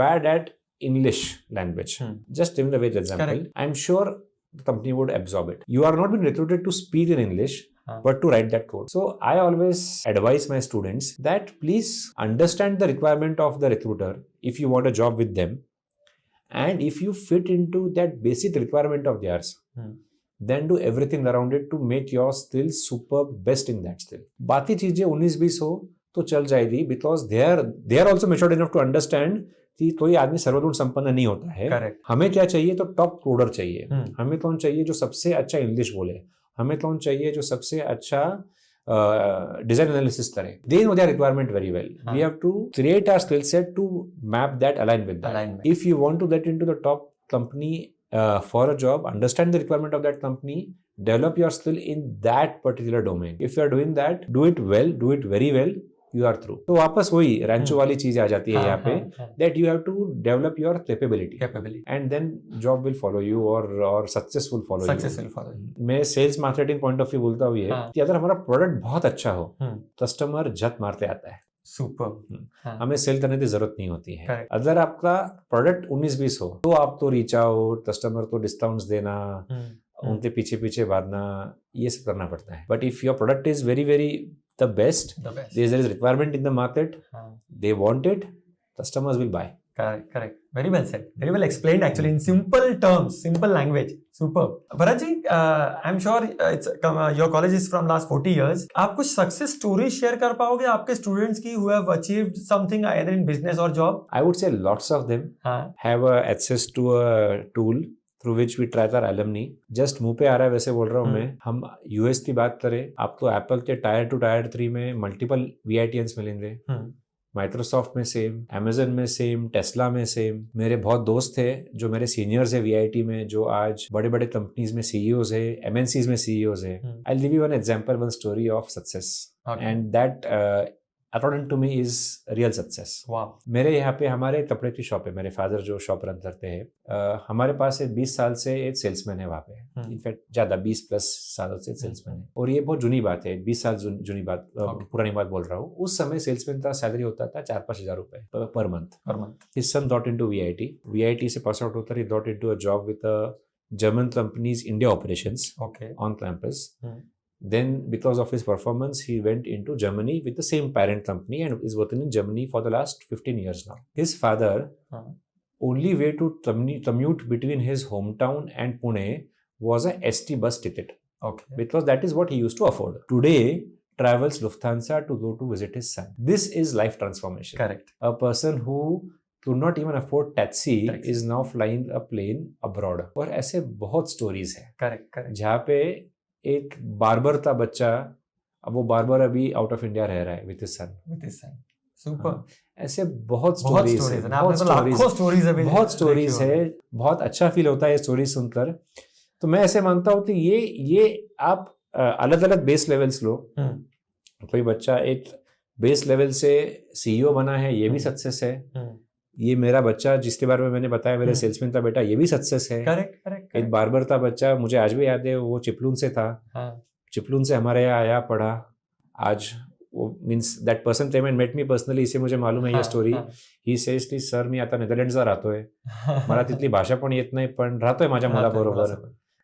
bad at English language, just giving the way example, I am sure the company would absorb it. You are not being recruited to speak in English, but to write that code. So I always advise my students that please understand the requirement of the recruiter if you want a job with them. And if you fit into that basic requirement of theirs, then do everything around it to make your skill super best in that skill. बाकी चीजें 19-20 हो तो चल जाएगी, because they are also matured enough to understand कि कोई आदमी सर्वगुण संपन्न नहीं होता है. Correct. हमें क्या चाहिए, तो टॉप कोडर चाहिए. हमें कौन चाहिए जो सबसे अच्छा इंग्लिश बोले, हमें कौन चाहिए जो सबसे अच्छा design analysis करे. They know their requirement very well. We have to create our skill set to map that, align with that. Alignment. If you want to get into the top company for a job, understand the requirement of that company, develop your skill in that particular domain. If you are doing that, do it well, do it very well, you are through. तो वापस वही रैंचो वाली चीज आ जाती है यहाँ पे, that you have to develop your capability and then job will follow you or success will follow you. मैं sales marketing point of view बोलता हूँ ये कि अगर हमारा प्रोडक्ट बहुत अच्छा हो, कस्टमर झट मारते आता है. सुपर. हमें सेल करने की जरूरत नहीं होती है. अगर आपका प्रोडक्ट 19-20 हो तो आप तो रीच आउट, कस्टमर को डिस्काउंट्स देना, उनके पीछे पीछे भागना, ये सब करना पड़ता है. But if your product is very very the best, there is requirement in the market, they want it, customers will buy. Correct. Very well said. Very well explained actually in simple terms, simple language. Super. Bharat ji, I'm sure your college is from last 40 years. आप कुछ success stories share कर पाओगे आपके students की who have achieved something either in business or job? I would say lots of them have access to a tool through which we track our alumni. Just मुंह पे आ रहा है वैसे बोल रहा हूँ मैं. हम यूएस की बात करें, आपको एप्पल के टायर 2 टायर 3 में मल्टीपल VITians मिलेंगे. माइक्रोसॉफ्ट में सेम, अमेजन में सेम, टेस्ला में सेम. मेरे बहुत दोस्त थे जो मेरे सीनियर्स है VIT में, जो आज बड़े बड़े कंपनीज में CEOs है, MNCs में CEOs है. I'll give you one example, one story of success, and that according to me is real success. Wow. मेरे यहाँ पे हमारे कपड़े की शॉप है, मेरे फादर जो शॉप रन करते हैं. हमारे पास 20 साल से एक सेल्समैन है वहाँ पे. इनफैक्ट ज्यादा 20+ सालों से सेल्समैन है. और ये बहुत जुनी बात है, 20 साल जुनी बात, पुरानी बात बोल रहा हूँ. उस समय सेल्समैन का सैलरी होता था 4-5 हजार रुपए per month. His son got into VIT से पास आउट होकर he got into a job with a German company's India operations on campus. Then because of his performance he went into Germany with the same parent company and is working in Germany for the last 15 years now. His father only way to commute between his hometown and Pune was a ST bus ticket. Because that is what he used to afford. Today travels Lufthansa to go to visit his son. This is life transformation. Correct. A person who could not even afford taxi is now flying a plane abroad. और ऐसे बहुत stories है. Correct. जहाँ पे एक barber था बच्चा, अब वो बार्बर अभी आउट ऑफ इंडिया रह रहा है विद हिज सन. सुपर. ऐसे बहुत स्टोरीज है, बहुत स्टोरीज है. बहुत अच्छा फील होता है ये स्टोरी सुनकर. तो मैं ऐसे मानता हूँ कि ये आप अलग अलग बेस लेवल्स लो. कोई बच्चा एक बेस लेवल से CEO बना है, ये भी सक्सेस है. ये मेरा बच्चा जिसके बारे में मैंने बताया, मेरे सेल्समैन का बेटा, ये भी सक्सेस है. करेक्ट. एक बार्बर था बच्चा, मुझे आज भी याद है, वो चिपलून से था. चिपलून से हमारे यहाँ आया, पढ़ा. आज वो means that person came and met me personally, इसे मुझे मालूम है ये स्टोरी. ही सेज की सर मी आता नेदरलँड्सला राहतोय, मला तिथली भाषा पण येत नाही, पण राहतोय माझ्या मुलाबरोबर.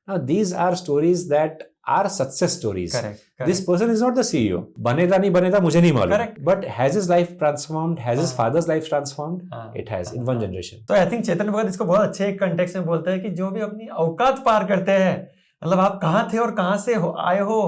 Now these are stories that are success stories. Correct. This person is not the CEO. बनेगा नहीं बनेगा मुझे नहीं मालूम. But has his life transformed? Has his father's life transformed? It has in one generation. तो I think चेतन भगत इसको बहुत अच्छे एक कंटेक्स्ट में बोलते हैं कि जो भी अपनी औकात पार करते हैं, मतलब आप कहाँ थे और कहाँ से आए हो,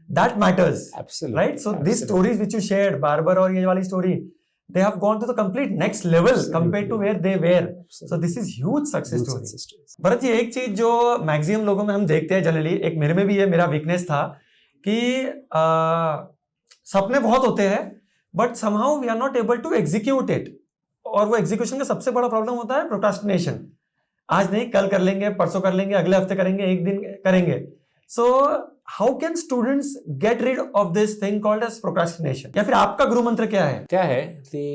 that matters. Absolutely. Right? So these stories which you shared, barber और ये वाली story, they have gone to the complete next level compared to where they were. So this is huge success story. Bharat ji, एक चीज जो maximum लोगों में हम देखते हैं जनरली, एक मेरे में भी ये मेरा वीकनेस था कि सपने बहुत होते हैं but somehow we are not able to execute it. और वो एग्जीक्यूशन का सबसे बड़ा प्रॉब्लम होता है प्रोक्रास्टिनेशन. आज नहीं, कल कर लेंगे, परसों कर लेंगे, अगले हफ्ते करेंगे, एक दिन करेंगे. So how can students get rid of this thing called as procrastination? या फिर आपका गुरु मंत्र क्या है? क्या है कि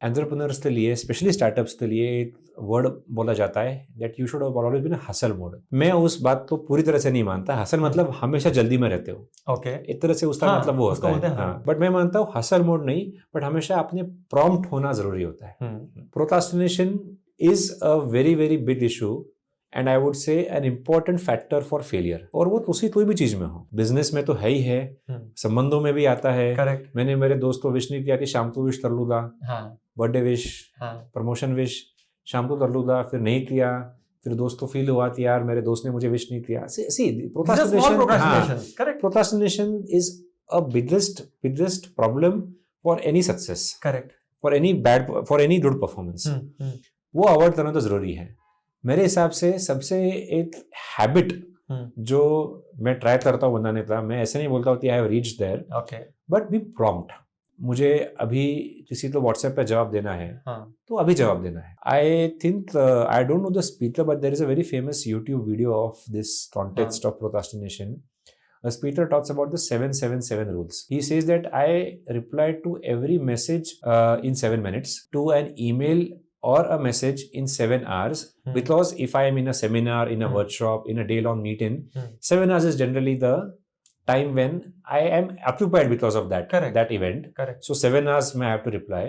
एंटरप्रेन्योर्स के लिए, स्पेशली स्टार्टअप्स के लिए एक वर्ड बोला जाता है that you should have always been hustle mode. मैं उस बात को पूरी तरह से नहीं मानता. हसल मतलब हमेशा जल्दी में रहते हो. Okay. एक तरह से उसका मतलब वो होता है. बट मैं मानता हूँ हसल मोड नहीं, बट हमेशा अपने प्रॉम्प्ट होना जरूरी होता है. Procrastination is a very very big issue and I would से an important factor for failure. और वो उसी कोई भी चीज में हो, बिजनेस में तो है ही है, संबंधों में भी आता है. Correct. मैंने मेरे दोस्त को विश नहीं किया कि शाम को विश कर लूंगा, बर्थडे विश, प्रमोशन विश, शाम को कर लूंगा, फिर नहीं किया, फिर दोस्त को फील हुआ कि यार मेरे दोस्त ने मुझे विश नहीं किया. See, These are small procrastinations. Correct. Procrastination is a biggest problem for any success, Correct. for any good performance. वो अवॉइड करना तो जरूरी है. मेरे हिसाब से सबसे एक हैबिट जो मैं ट्राई करता हूँ बनाने का, मैं ऐसे नहीं बोलता हूँ कि I have reached there, Okay. But be prompt. मुझे अभी किसी को व्हाट्सएप पे जवाब देना है हाँ. तो अभी जवाब देना है. I think I don't know the speaker, but there is a very famous YouTube video of this context of procrastination. A speaker talks about the 777 rules. He says that I reply to every message in 7 minutes, to an email or a message in 7 hours, because if I am in a seminar, in a workshop, in a day-long meeting, 7 hours is generally the time when I am occupied because of that Correct. that event. Correct. So 7 hours I have to reply.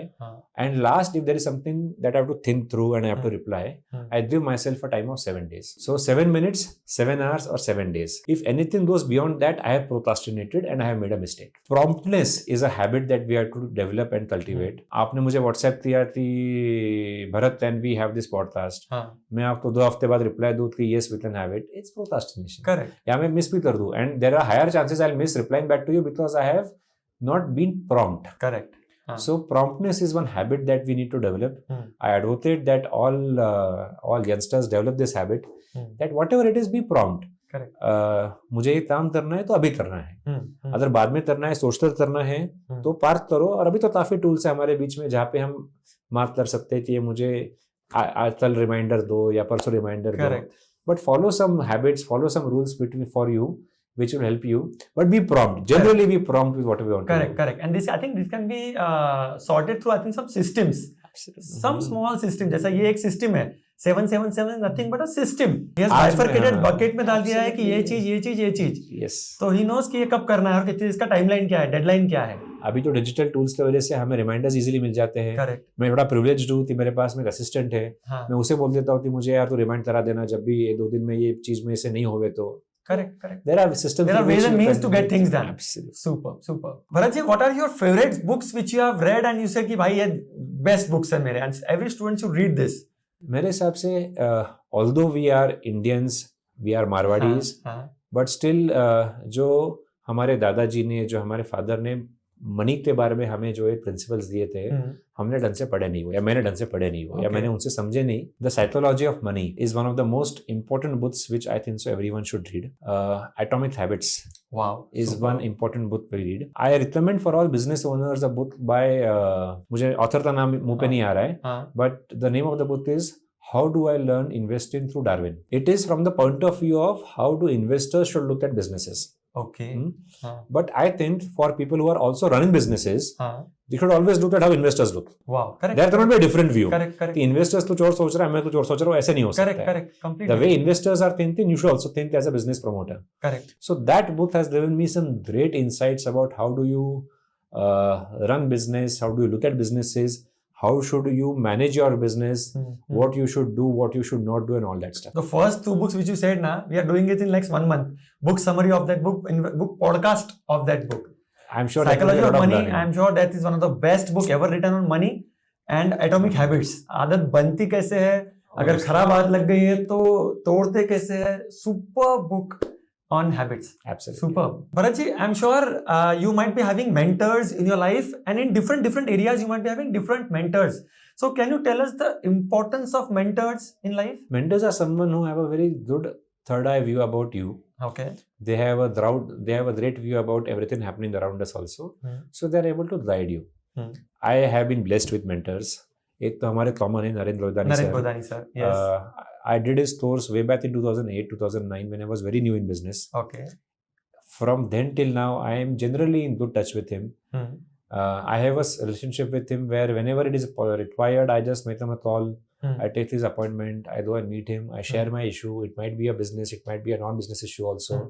And last, if there is something that I have to think through and I have to reply, I give myself a time of 7 days. So 7 minutes, 7 hours or 7 days. If anything goes beyond that, I have procrastinated and I have made a mistake. Promptness is a habit that we have to develop and cultivate. आपने मुझे WhatsApp किया कि Bharat, and we have this podcast. मैं आपको 2 हफ्ते बाद reply दूँ कि yes we can have it. It's procrastination. Correct. या मैं मिस भी कर दूँ, and there are higher chances I'll miss replying back to you because I have not been prompt. Correct. So promptness is one habit that we need to develop. I advocate that all youngsters develop this habit, that whatever it is, be prompt. Correct. मुझे ये काम करना है तो अभी करना है. अगर बाद में करना है, सोचते करना है तो पार्क करो. और अभी तो काफी टूल्स है हमारे बीच में जहाँ पे हम मार्क कर सकते हैं कि ये मुझे कल रिमाइंडर दो या परसों रिमाइंडर दो. But follow some habits, follow some rules for you, which will help you. But be prompt. Generally, be prompt with whatever you want to do. Correct. And this, I think, this can be sorted through, I think, some systems. Some small system. जैसा ये एक system है. 777 is nothing but a system. He has bifurcated bucket में डाल दिया है कि ये चीज. Yes. तो he knows कि ये कब करना है और कितनी इसका timeline क्या है, deadline क्या है. अभी तो डिजिटल टूल्स की वजह से हमें रिमाइंडर्स इजीली मिल जाते हैं. Correct. मैं बड़ा प्रिविलेज्ड हूँ कि मेरे पास में एक असिस्टेंट है. मैं उसे बोल देता हूँ कि मुझे यार तू रिमाइंड करा देना जब भी ये 2 दिन में ये चीज में से नहीं होवे तो. Correct. There are systems. There are ways and means to get things done. Absolutely. Super. Bharat ji, what are your favorite books which you have read and you said कि भाई ये best books है मेरे, and every student should read this. मेरे हिसाब से although we are Indians, we are Marwadis, but still जो हमारे दादाजी ने, जो हमारे फादर ने मनी के बारे में हमें जो एक प्रिंसिपल्स दिए थे, हमने ढंग से पढ़े नहीं हो, या मैंने ढंग से पढ़े नहीं हो, या मैंने उनसे समझे नहीं. The psychology of money is one of the most important books which I think so everyone should read. Atomic habits is one important book to read. I recommend for all business owners a book by मुझे author का नाम मुंह पे नहीं आ रहा है, but the name of the book is How Do I Learn Investing Through Darwin. It is from the point of view of how do investors should look at businesses. Okay. But I think for people who are also running businesses, they should always look at how investors look. Wow, correct. There cannot be a different view. Correct. कि investors कुछ और सोच रहा है, मैं कुछ और सोच रहा हूँ, ऐसे नहीं हो सकता. Correct. Completely. The way investors are thinking, you should also think as a business promoter. Correct. So that book has given me some great insights about how do you run business, how do you look at businesses, how should you manage your business, what you should do, what you should not do, and all that stuff. The first 2 books which you said, we are doing it in next 1 month. Book summary of that book, book podcast of that book. I'm sure Psychology of Money. I'm sure that is one of the best book ever written on money and atomic habits. आदत बनती कैसे है, अगर खराब आदत लग गई है तो तोड़ते कैसे है. Super book on habits. Absolutely. Superb. Bharat ji, I'm sure you might be having mentors in your life, and in different areas you might be having different mentors. So can you tell us the importance of mentors in life? Mentors are someone who have a very good third eye view about you. Okay. They have a great view about everything happening around us also. So they are able to guide you. I have been blessed with mentors. एक तो हमारे common है Narendra Godani sir. Yes. I did his course way back in 2008-2009 when I was very new in business. Okay. From then till now, I am generally in good touch with him. I have a relationship with him where whenever it is required, I just make him a call. I take his appointment. I go and meet him. I share my issue. It might be a business. It might be a non-business issue also.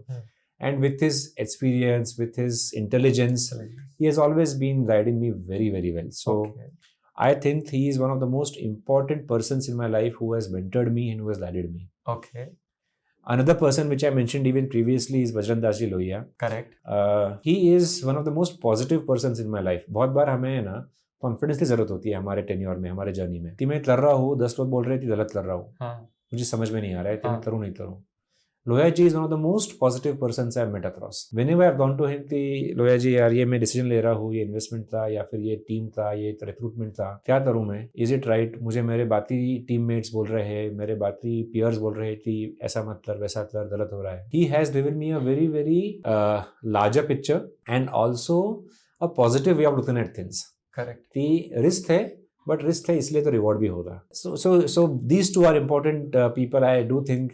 And with his experience, with his intelligence, he has always been guiding me very, very well. So. Okay. I think he is one of the most important persons in my life who has mentored me and who has guided me. Okay. Another person which I mentioned even previously is Bajrang Das ji Lohia. Correct. He is one of the most positive persons in my life. बहुत बार हमें ना confidence की जरूरत होती है हमारे tenure में, हमारे जर्नी में, कि मैं कर रहा हूँ, 10 लोग बोल रहे हैं कि गलत कर रहा हूँ. मुझे समझ में नहीं आ रहा है कि मैं हाँ. करूँ नहीं करूँ. Loya ji is one of the most positive persons I have met across. Whenever I have gone to him कि लोया जी यार ये मैं डिसीजन ले रहा हूँ, ये इन्वेस्टमेंट था या फिर ये टीम था, ये रिक्रूटमेंट था, क्या करूँ मैं, इज इट राइट. मुझे मेरे बाकी टीममेट्स बोल रहे हैं, मेरे बाकी पीयर्स बोल रहे हैं कि ऐसा मत कर, वैसा कर, गलत हो रहा है. He has given me a very very larger picture and also a positive way of looking at things. Correct. कि रिस्क है, बट रिस्क है इसलिए तो रिवॉर्ड भी होगा. So these two are important people I do think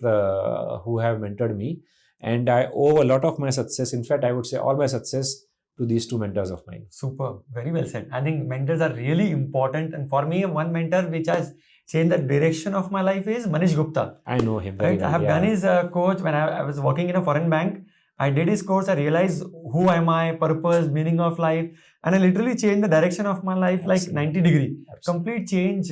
who have mentored me, and I owe a lot of my success. In fact, I would say all my success to these two mentors of mine. Super, very well said. I think mentors are really important, and for me, one mentor which has changed the direction of my life is Manish Gupta. I know him very Right, well. I have done his course when I was working in a foreign bank. I did his course. I realized who am I, purpose, meaning of life, and I literally changed the direction of my life like 90-degree. Complete change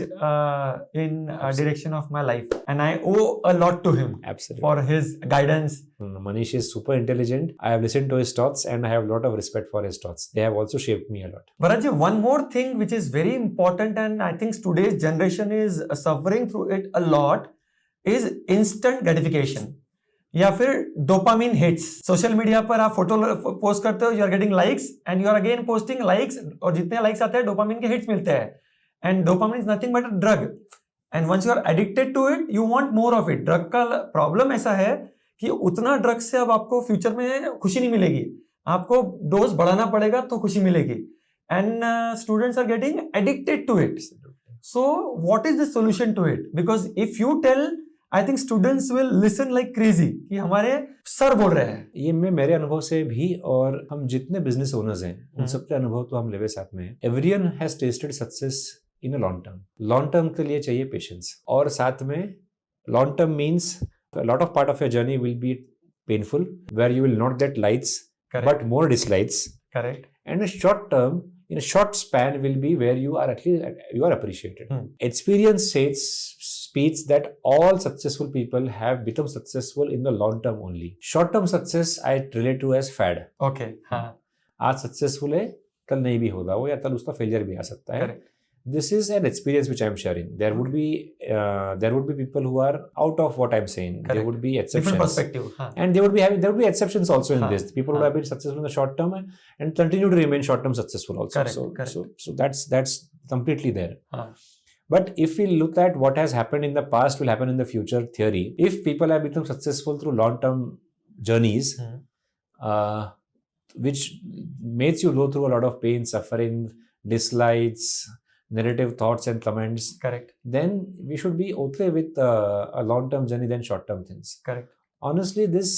in direction of my life, and I owe a lot to him. Absolutely. For his guidance. Manish is super intelligent. I have listened to his thoughts and I have a lot of respect for his thoughts. They have also shaped me a lot. Bharatji, one more thing which is very important, and I think today's generation is suffering through it a lot, is instant gratification. या फिर dopamine hits. Social media पर आप photo post करते हो, you are getting likes and you are again posting likes, और जितने likes आते हैं डोपामिन के हिट्स मिलते हैं. And dopamine is nothing but a drug, and once you are addicted to it you want more of it. Drug का problem ऐसा है कि उतना ड्रग से अब आपको फ्यूचर में खुशी नहीं मिलेगी, आपको डोज बढ़ाना पड़ेगा तो खुशी मिलेगी. And students are getting addicted to it. So what is the solution to it? Because if you tell, I think students will listen like crazy कि हमारे सर बोल रहे हैं. ये मैं मेरे अनुभव से भी, और हम जितने बिजनेस ओनर्स हैं उन सबके अनुभव तो हम लेवे साथ में. Everyone has tested success in a long term. Long term के लिए चाहिए पेशेंस, और साथ में long term means a lot of part of your journey will be painful, where you will not get likes. Correct. But more dislikes. Correct. And a short term, in a short span, will be where you are you are appreciated. Experience speaks that all successful people have become successful in the long term only. Short term success I relate to as fad. Okay. हाँ. आज successful है, कल नहीं भी होगा वो, या कल उसका फेलियर भी आ सकता है. Correct. This is an experience which I am sharing. There would be people who are out of what I am saying. Correct. There would be exceptions. Different perspective. And there would be exceptions also in this. People who have been successful in the short term and continue to remain short term successful also. Correct. So that's completely there. Haan. But if we look at what has happened in the past will happen in the future theory, if people have become successful through long term journeys, which makes you go through a lot of pain, suffering, dislikes, negative thoughts and comments. Correct. Then we should be okay with a long-term journey than short-term things. Correct. Honestly, this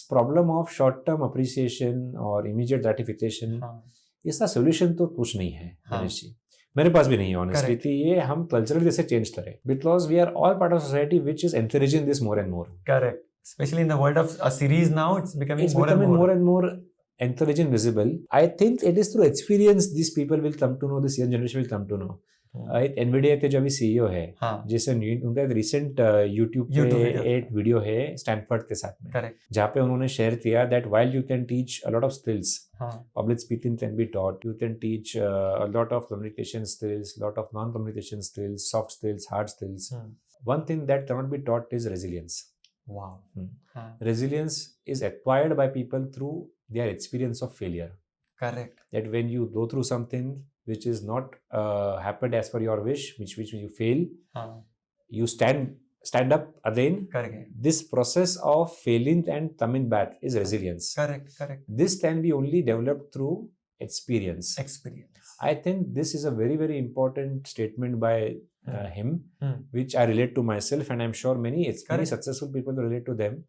problem of short-term appreciation or immediate gratification, इसका solution तो कुछ नहीं है गणेश जी, मेरे पास भी नहीं है honestly. कि ये हम cultural जैसे change करें, because we are all part of society which is encouraging this more and more. Correct. Especially in the world of a series now, it's becoming more and more encouraged and visible. I think it is through experience these people will come to know, this young generation will come to know. NVIDIA के जो अभी CEO है, जैसे उनका एक recent YouTube पे एक video है स्टैनफोर्ड के साथ में, जहाँ पे उन्होंने शेयर किया that while you can teach a lot of skills, public speaking can be taught, you can teach a lot of communication skills, lot of non-communication skills, soft skills, hard skills. One thing that cannot be taught is resilience. Wow. Resilience is acquired by people through their experience of failure. Correct. That when you go through something which is not happened as per your wish, which you fail, you stand up again. Correct. This process of failing and coming back is resilience. Correct. This can be only developed through experience. I think this is a very, very important statement by him, which I relate to myself, and I'm sure many successful people relate to them,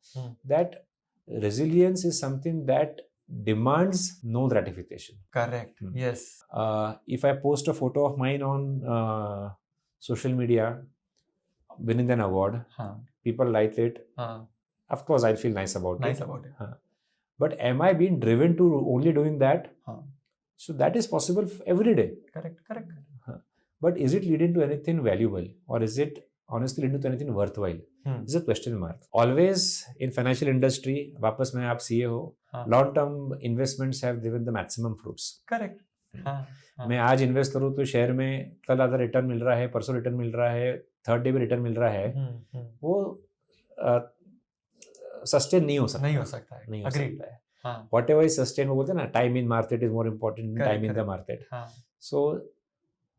that resilience is something that demands no gratification. Correct. Yes. If I post a photo of mine on social media winning an award, people like it, of course I feel nice about it. But am I being driven to only doing that? So that is possible every day. Correct. But is it leading to anything valuable, or is it honestly leading to anything worthwhile? Is a question mark. Always in financial industry, वापस में आप CA हो, long term investments have given the maximum fruits. Correct. हाँ। मैं आज invest करूँ तो share में कल आधा रिटर्न मिल रहा है, परसों रिटर्न मिल रहा है, थर्ड डे भी रिटर्न मिल रहा है, वो सस्टेन नहीं हो सकता, नहीं हो सकता है, नहीं हो Agreed. सकता है. हाँ, Whatever is sustain, वो बोलते हैं ना, time in market is more important then Correct, time in the correct. Market. हाँ, So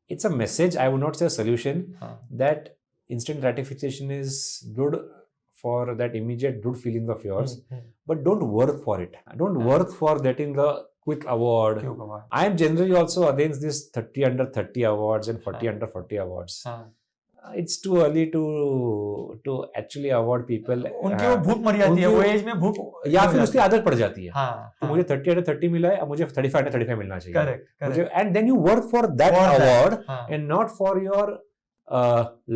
it's a message, I would not say a solution, हाँ, that instant gratification is good for that immediate good feeling of yours, but don't work for it. Don't Yeah. work for getting the quick award. क्यों कहा? I am generally also against this 30 under 30 awards and 40 हाँ. under 40 awards. हाँ, It's too early to actually award people. उनकी वो भूख मर जाती है, उनकी वो वो- एज में भूख या हो फिर जाती उसकी है. आदत पड़ जाती है हाँ, तो मुझे 30 under 30 मिला है, अब मुझे 35 under 35 मिलना चाहिए. करेक्ट मुझे, correct. and then you work for that For that. award हाँ, and not for your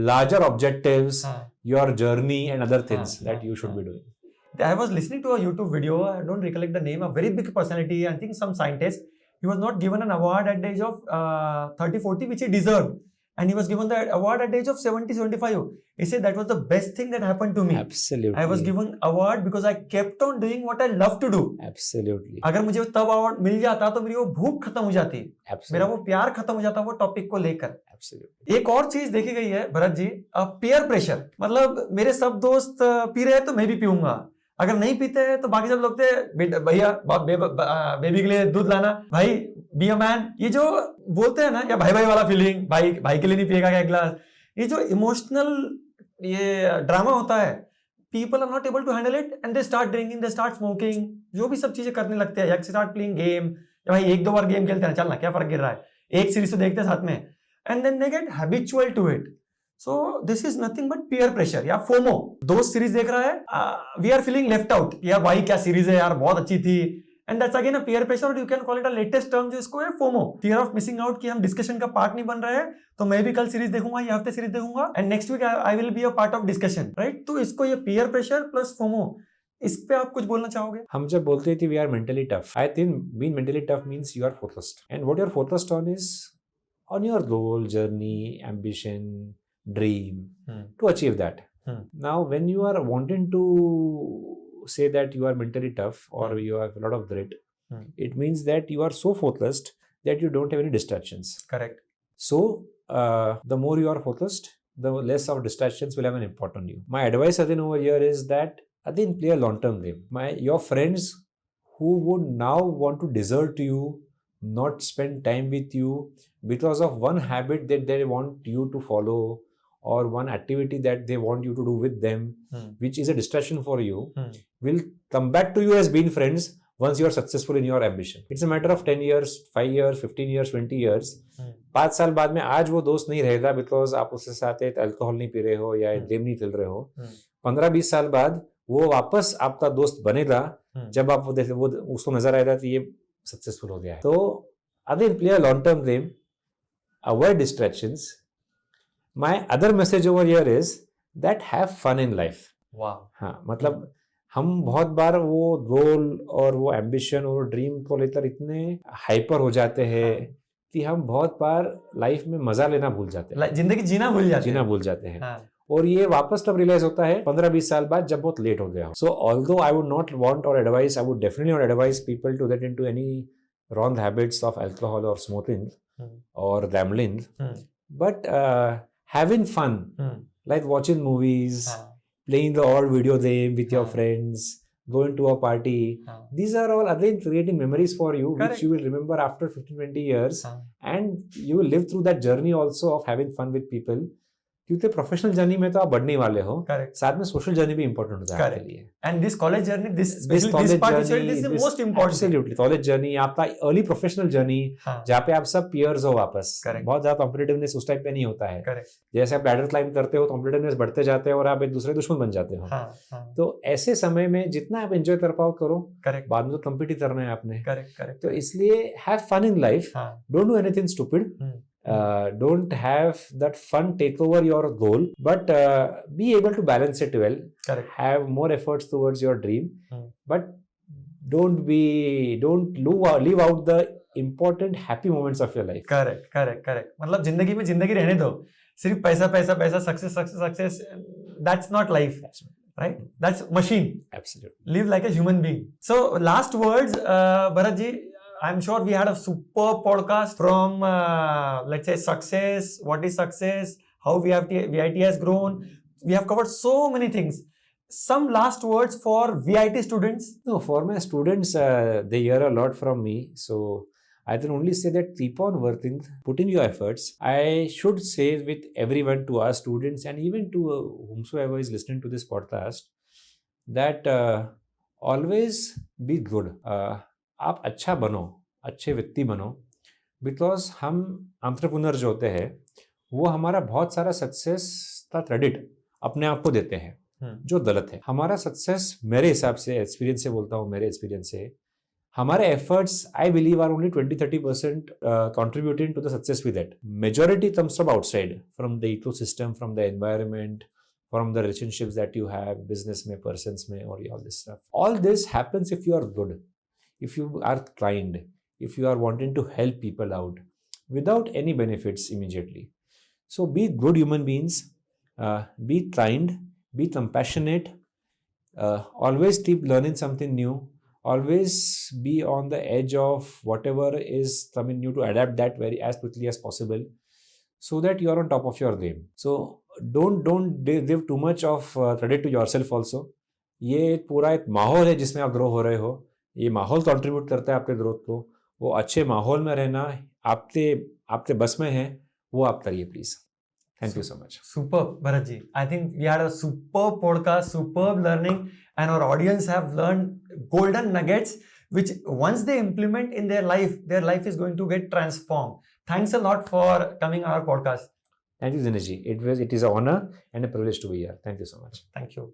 larger objectives, हाँ. your journey and other things हाँ, that हाँ, you should हाँ. be doing. I was listening to a YouTube video. I don't recollect the name. A very big personality. I think some scientist. He was not given an award at the age of 30, 40, which he deserved. And he was given the award at the age of 70, 75. He said that was the best thing that happened to me. Absolutely. I was given award because I kept on doing what I love to do. Absolutely. अगर मुझे तब award मिल जाता तो मेरी वो भूख खत्म हो जाती, मेरा Absolutely. वो प्यार खत्म हो जाता वो टॉपिक को लेकर. Absolutely. एक और चीज देखी गई है भरत जी, पीयर प्रेशर. मतलब मेरे सब दोस्त पी रहे हैं तो मैं भी पीऊंगा, अगर नहीं पीते हैं तो बाकी सब लोग थे भैया बेबी के लिए दूध लाना, भाई बी अ मैन. ये जो बोलते हैं ना, या भाई भाई वाला फीलिंग, भाई भाई के लिए नहीं पिएगा क्या एक गिलास, ये जो इमोशनल ये ड्रामा होता है, people are not able to handle it and they start drinking, they start smoking, जो भी सब चीजें करने लगते हैं, या स्टार्ट प्लेइंग गेम. भाई एक दो बार गेम खेलते हैं, चलना क्या फर्क गिर रहा है, एक सीरीज तो देखते हैं साथ में, and then they get habitual to it. So this is nothing but peer pressure या फोमो. दोस्त सीरीज देख रहा है, we are feeling left out, यार भाई क्या सीरीज है यार, बहुत अच्छी थी, and that's again a peer pressure, और you can call it a latest term जो इसको है FOMO, fear of missing out, कि हम डिस्कशन का पार्ट नहीं बन रहे हैं, तो मैं भी कल सीरीज देखूंगा, ये हफ्ते सीरीज देखूंगा, and next week I will be a part of discussion, right. तो इसको ये पीयर प्रेशर प्लस फोमो, इस पे आप कुछ बोलना चाहोगे? हम जब बोलते थे we are mentally tough, I think being mentally tough means you are focused, and what you are focused on is on your goal, journey, ambition, dream, to achieve that. Now, when you are wanting to say that you are mentally tough or you have a lot of grit, it means that you are so focused that you don't have any distractions. Correct. So, the more you are focused, the less of distractions will have an impact on you. My advice again over here is that again play a long-term game. Your friends who would now want to desert you, not spend time with you because of one habit that they want you to follow or one activity that they want you to do with them, which is a distraction for you, will come back to you as being friends once you are successful in your ambition. It's a matter of 10 years, 5 years, 15 years, 20 years. 5 साल बाद में आज वो दोस्त नहीं रहेगा because आप उसके साथ एक अल्कोहल नहीं पी रहे हो या गेम नहीं खेल रहे हो. 15-20 साल बाद वो वापस आपका दोस्त बनेगा जब आप वो उसको नजर आएगा कि ये सक्सेसफुल हो गया है. तो again play a long term game, avoid distractions. My other message over here is that have fun in life. Wow. हाँ, मतलब हम बहुत बार वो गोल और वो एम्बिशन और ड्रीम को लेकर इतने हाइपर हो जाते हैं कि हम बहुत बार लाइफ में मजा लेना भूल जाते हैं, जिंदगी जीना भूल जाते हैं. हाँ. और ये वापस तब रियलाइज होता है 15-20 साल बाद जब बहुत लेट हो गया. So although I would not want और advise, I would definitely not advise people to get into any wrong habits of alcohol or smoking or gambling, but having fun, like watching movies, playing the old video game with your friends, going to a party, these are all again creating memories for you. Correct. Which you will remember after 15-20 years, and you will live through that journey also of having fun with people. क्योंकि professional journey में तो आप बढ़ने वाले हो, साथ में social journey भी इंपॉर्टेंट होता है आपके लिए. And this college journey, this part is the most important. Absolutely. College journey, आपका अर्ली प्रोफेशनल जर्नी, जहाँ पे आप सब पीयर्स हो वापस. बहुत ज्यादा कॉम्पिटिटिवनेस उस टाइप पे नहीं होता है. जैसे आप लैडर क्लाइंब करते हो, कॉम्पिटिटिवनेस बढ़ते जाते हैं और आप एक दूसरे दुश्मन बन जाते हो. तो ऐसे समय में जितना आप एंजॉय कर पाओ करो, बाद में तो कम्पीट ही करना है आपने. तो इसलिए have fun in life, don't do anything stupid. Don't have that fun take over your goal, but be able to balance it well. Correct. Have more efforts towards your dream, but don't leave out the important happy moments of your life. Correct. मतलब जिंदगी में जिंदगी रहने दो, सिर्फ पैसा, success. That's not life. Right? That's machine. Absolutely. Live like a human being. So last words, Bharat ji, I'm sure we had a super podcast from, let's say, success. What is success? How VIT has grown. We have covered so many things. Some last words for VIT students? No, for my students, they hear a lot from me. So I can only say that keep on working, put in your efforts. I should say with everyone, to our students and even to whomsoever is listening to this podcast, that always be good. आप अच्छा बनो, अच्छे व्यक्ति बनो, because हम entrepreneur जो होते हैं वो हमारा बहुत सारा सक्सेस का क्रेडिट अपने आप को देते हैं, जो गलत है. हमारा सक्सेस मेरे हिसाब से, एक्सपीरियंस से बोलता हूँ, मेरे एक्सपीरियंस से, हमारे efforts I believe are only 20-30% contributing to the success with that. Majority comes from outside, from the ecosystem, from the environment, from the relationships that you have, business में, persons में, or all this stuff. All this happens if you are good, if you are kind, if you are wanting to help people out without any benefits immediately. So be good human beings, be kind, be compassionate, always keep learning something new, always be on the edge of whatever is coming new to adapt that very as quickly as possible so that you are on top of your game. So don't give too much of credit to yourself also. ये पूरा एक माहौल है जिसमें आप grow हो रहे हो, ये माहौल कंट्रीब्यूट करता है आपके ग्रोथ को. वो अच्छे माहौल में रहना आपके बस में है, वो आप करिए please. Thank you so much. Superb, Bharat ji. I think we had a superb podcast, superb learning, and our audience have learned golden nuggets, which once they implement in their life is going to get transformed. Thanks a lot for coming on our podcast. Thank you, Dinesh ji. It is an honor and a privilege to be here. Thank you so much. Thank you.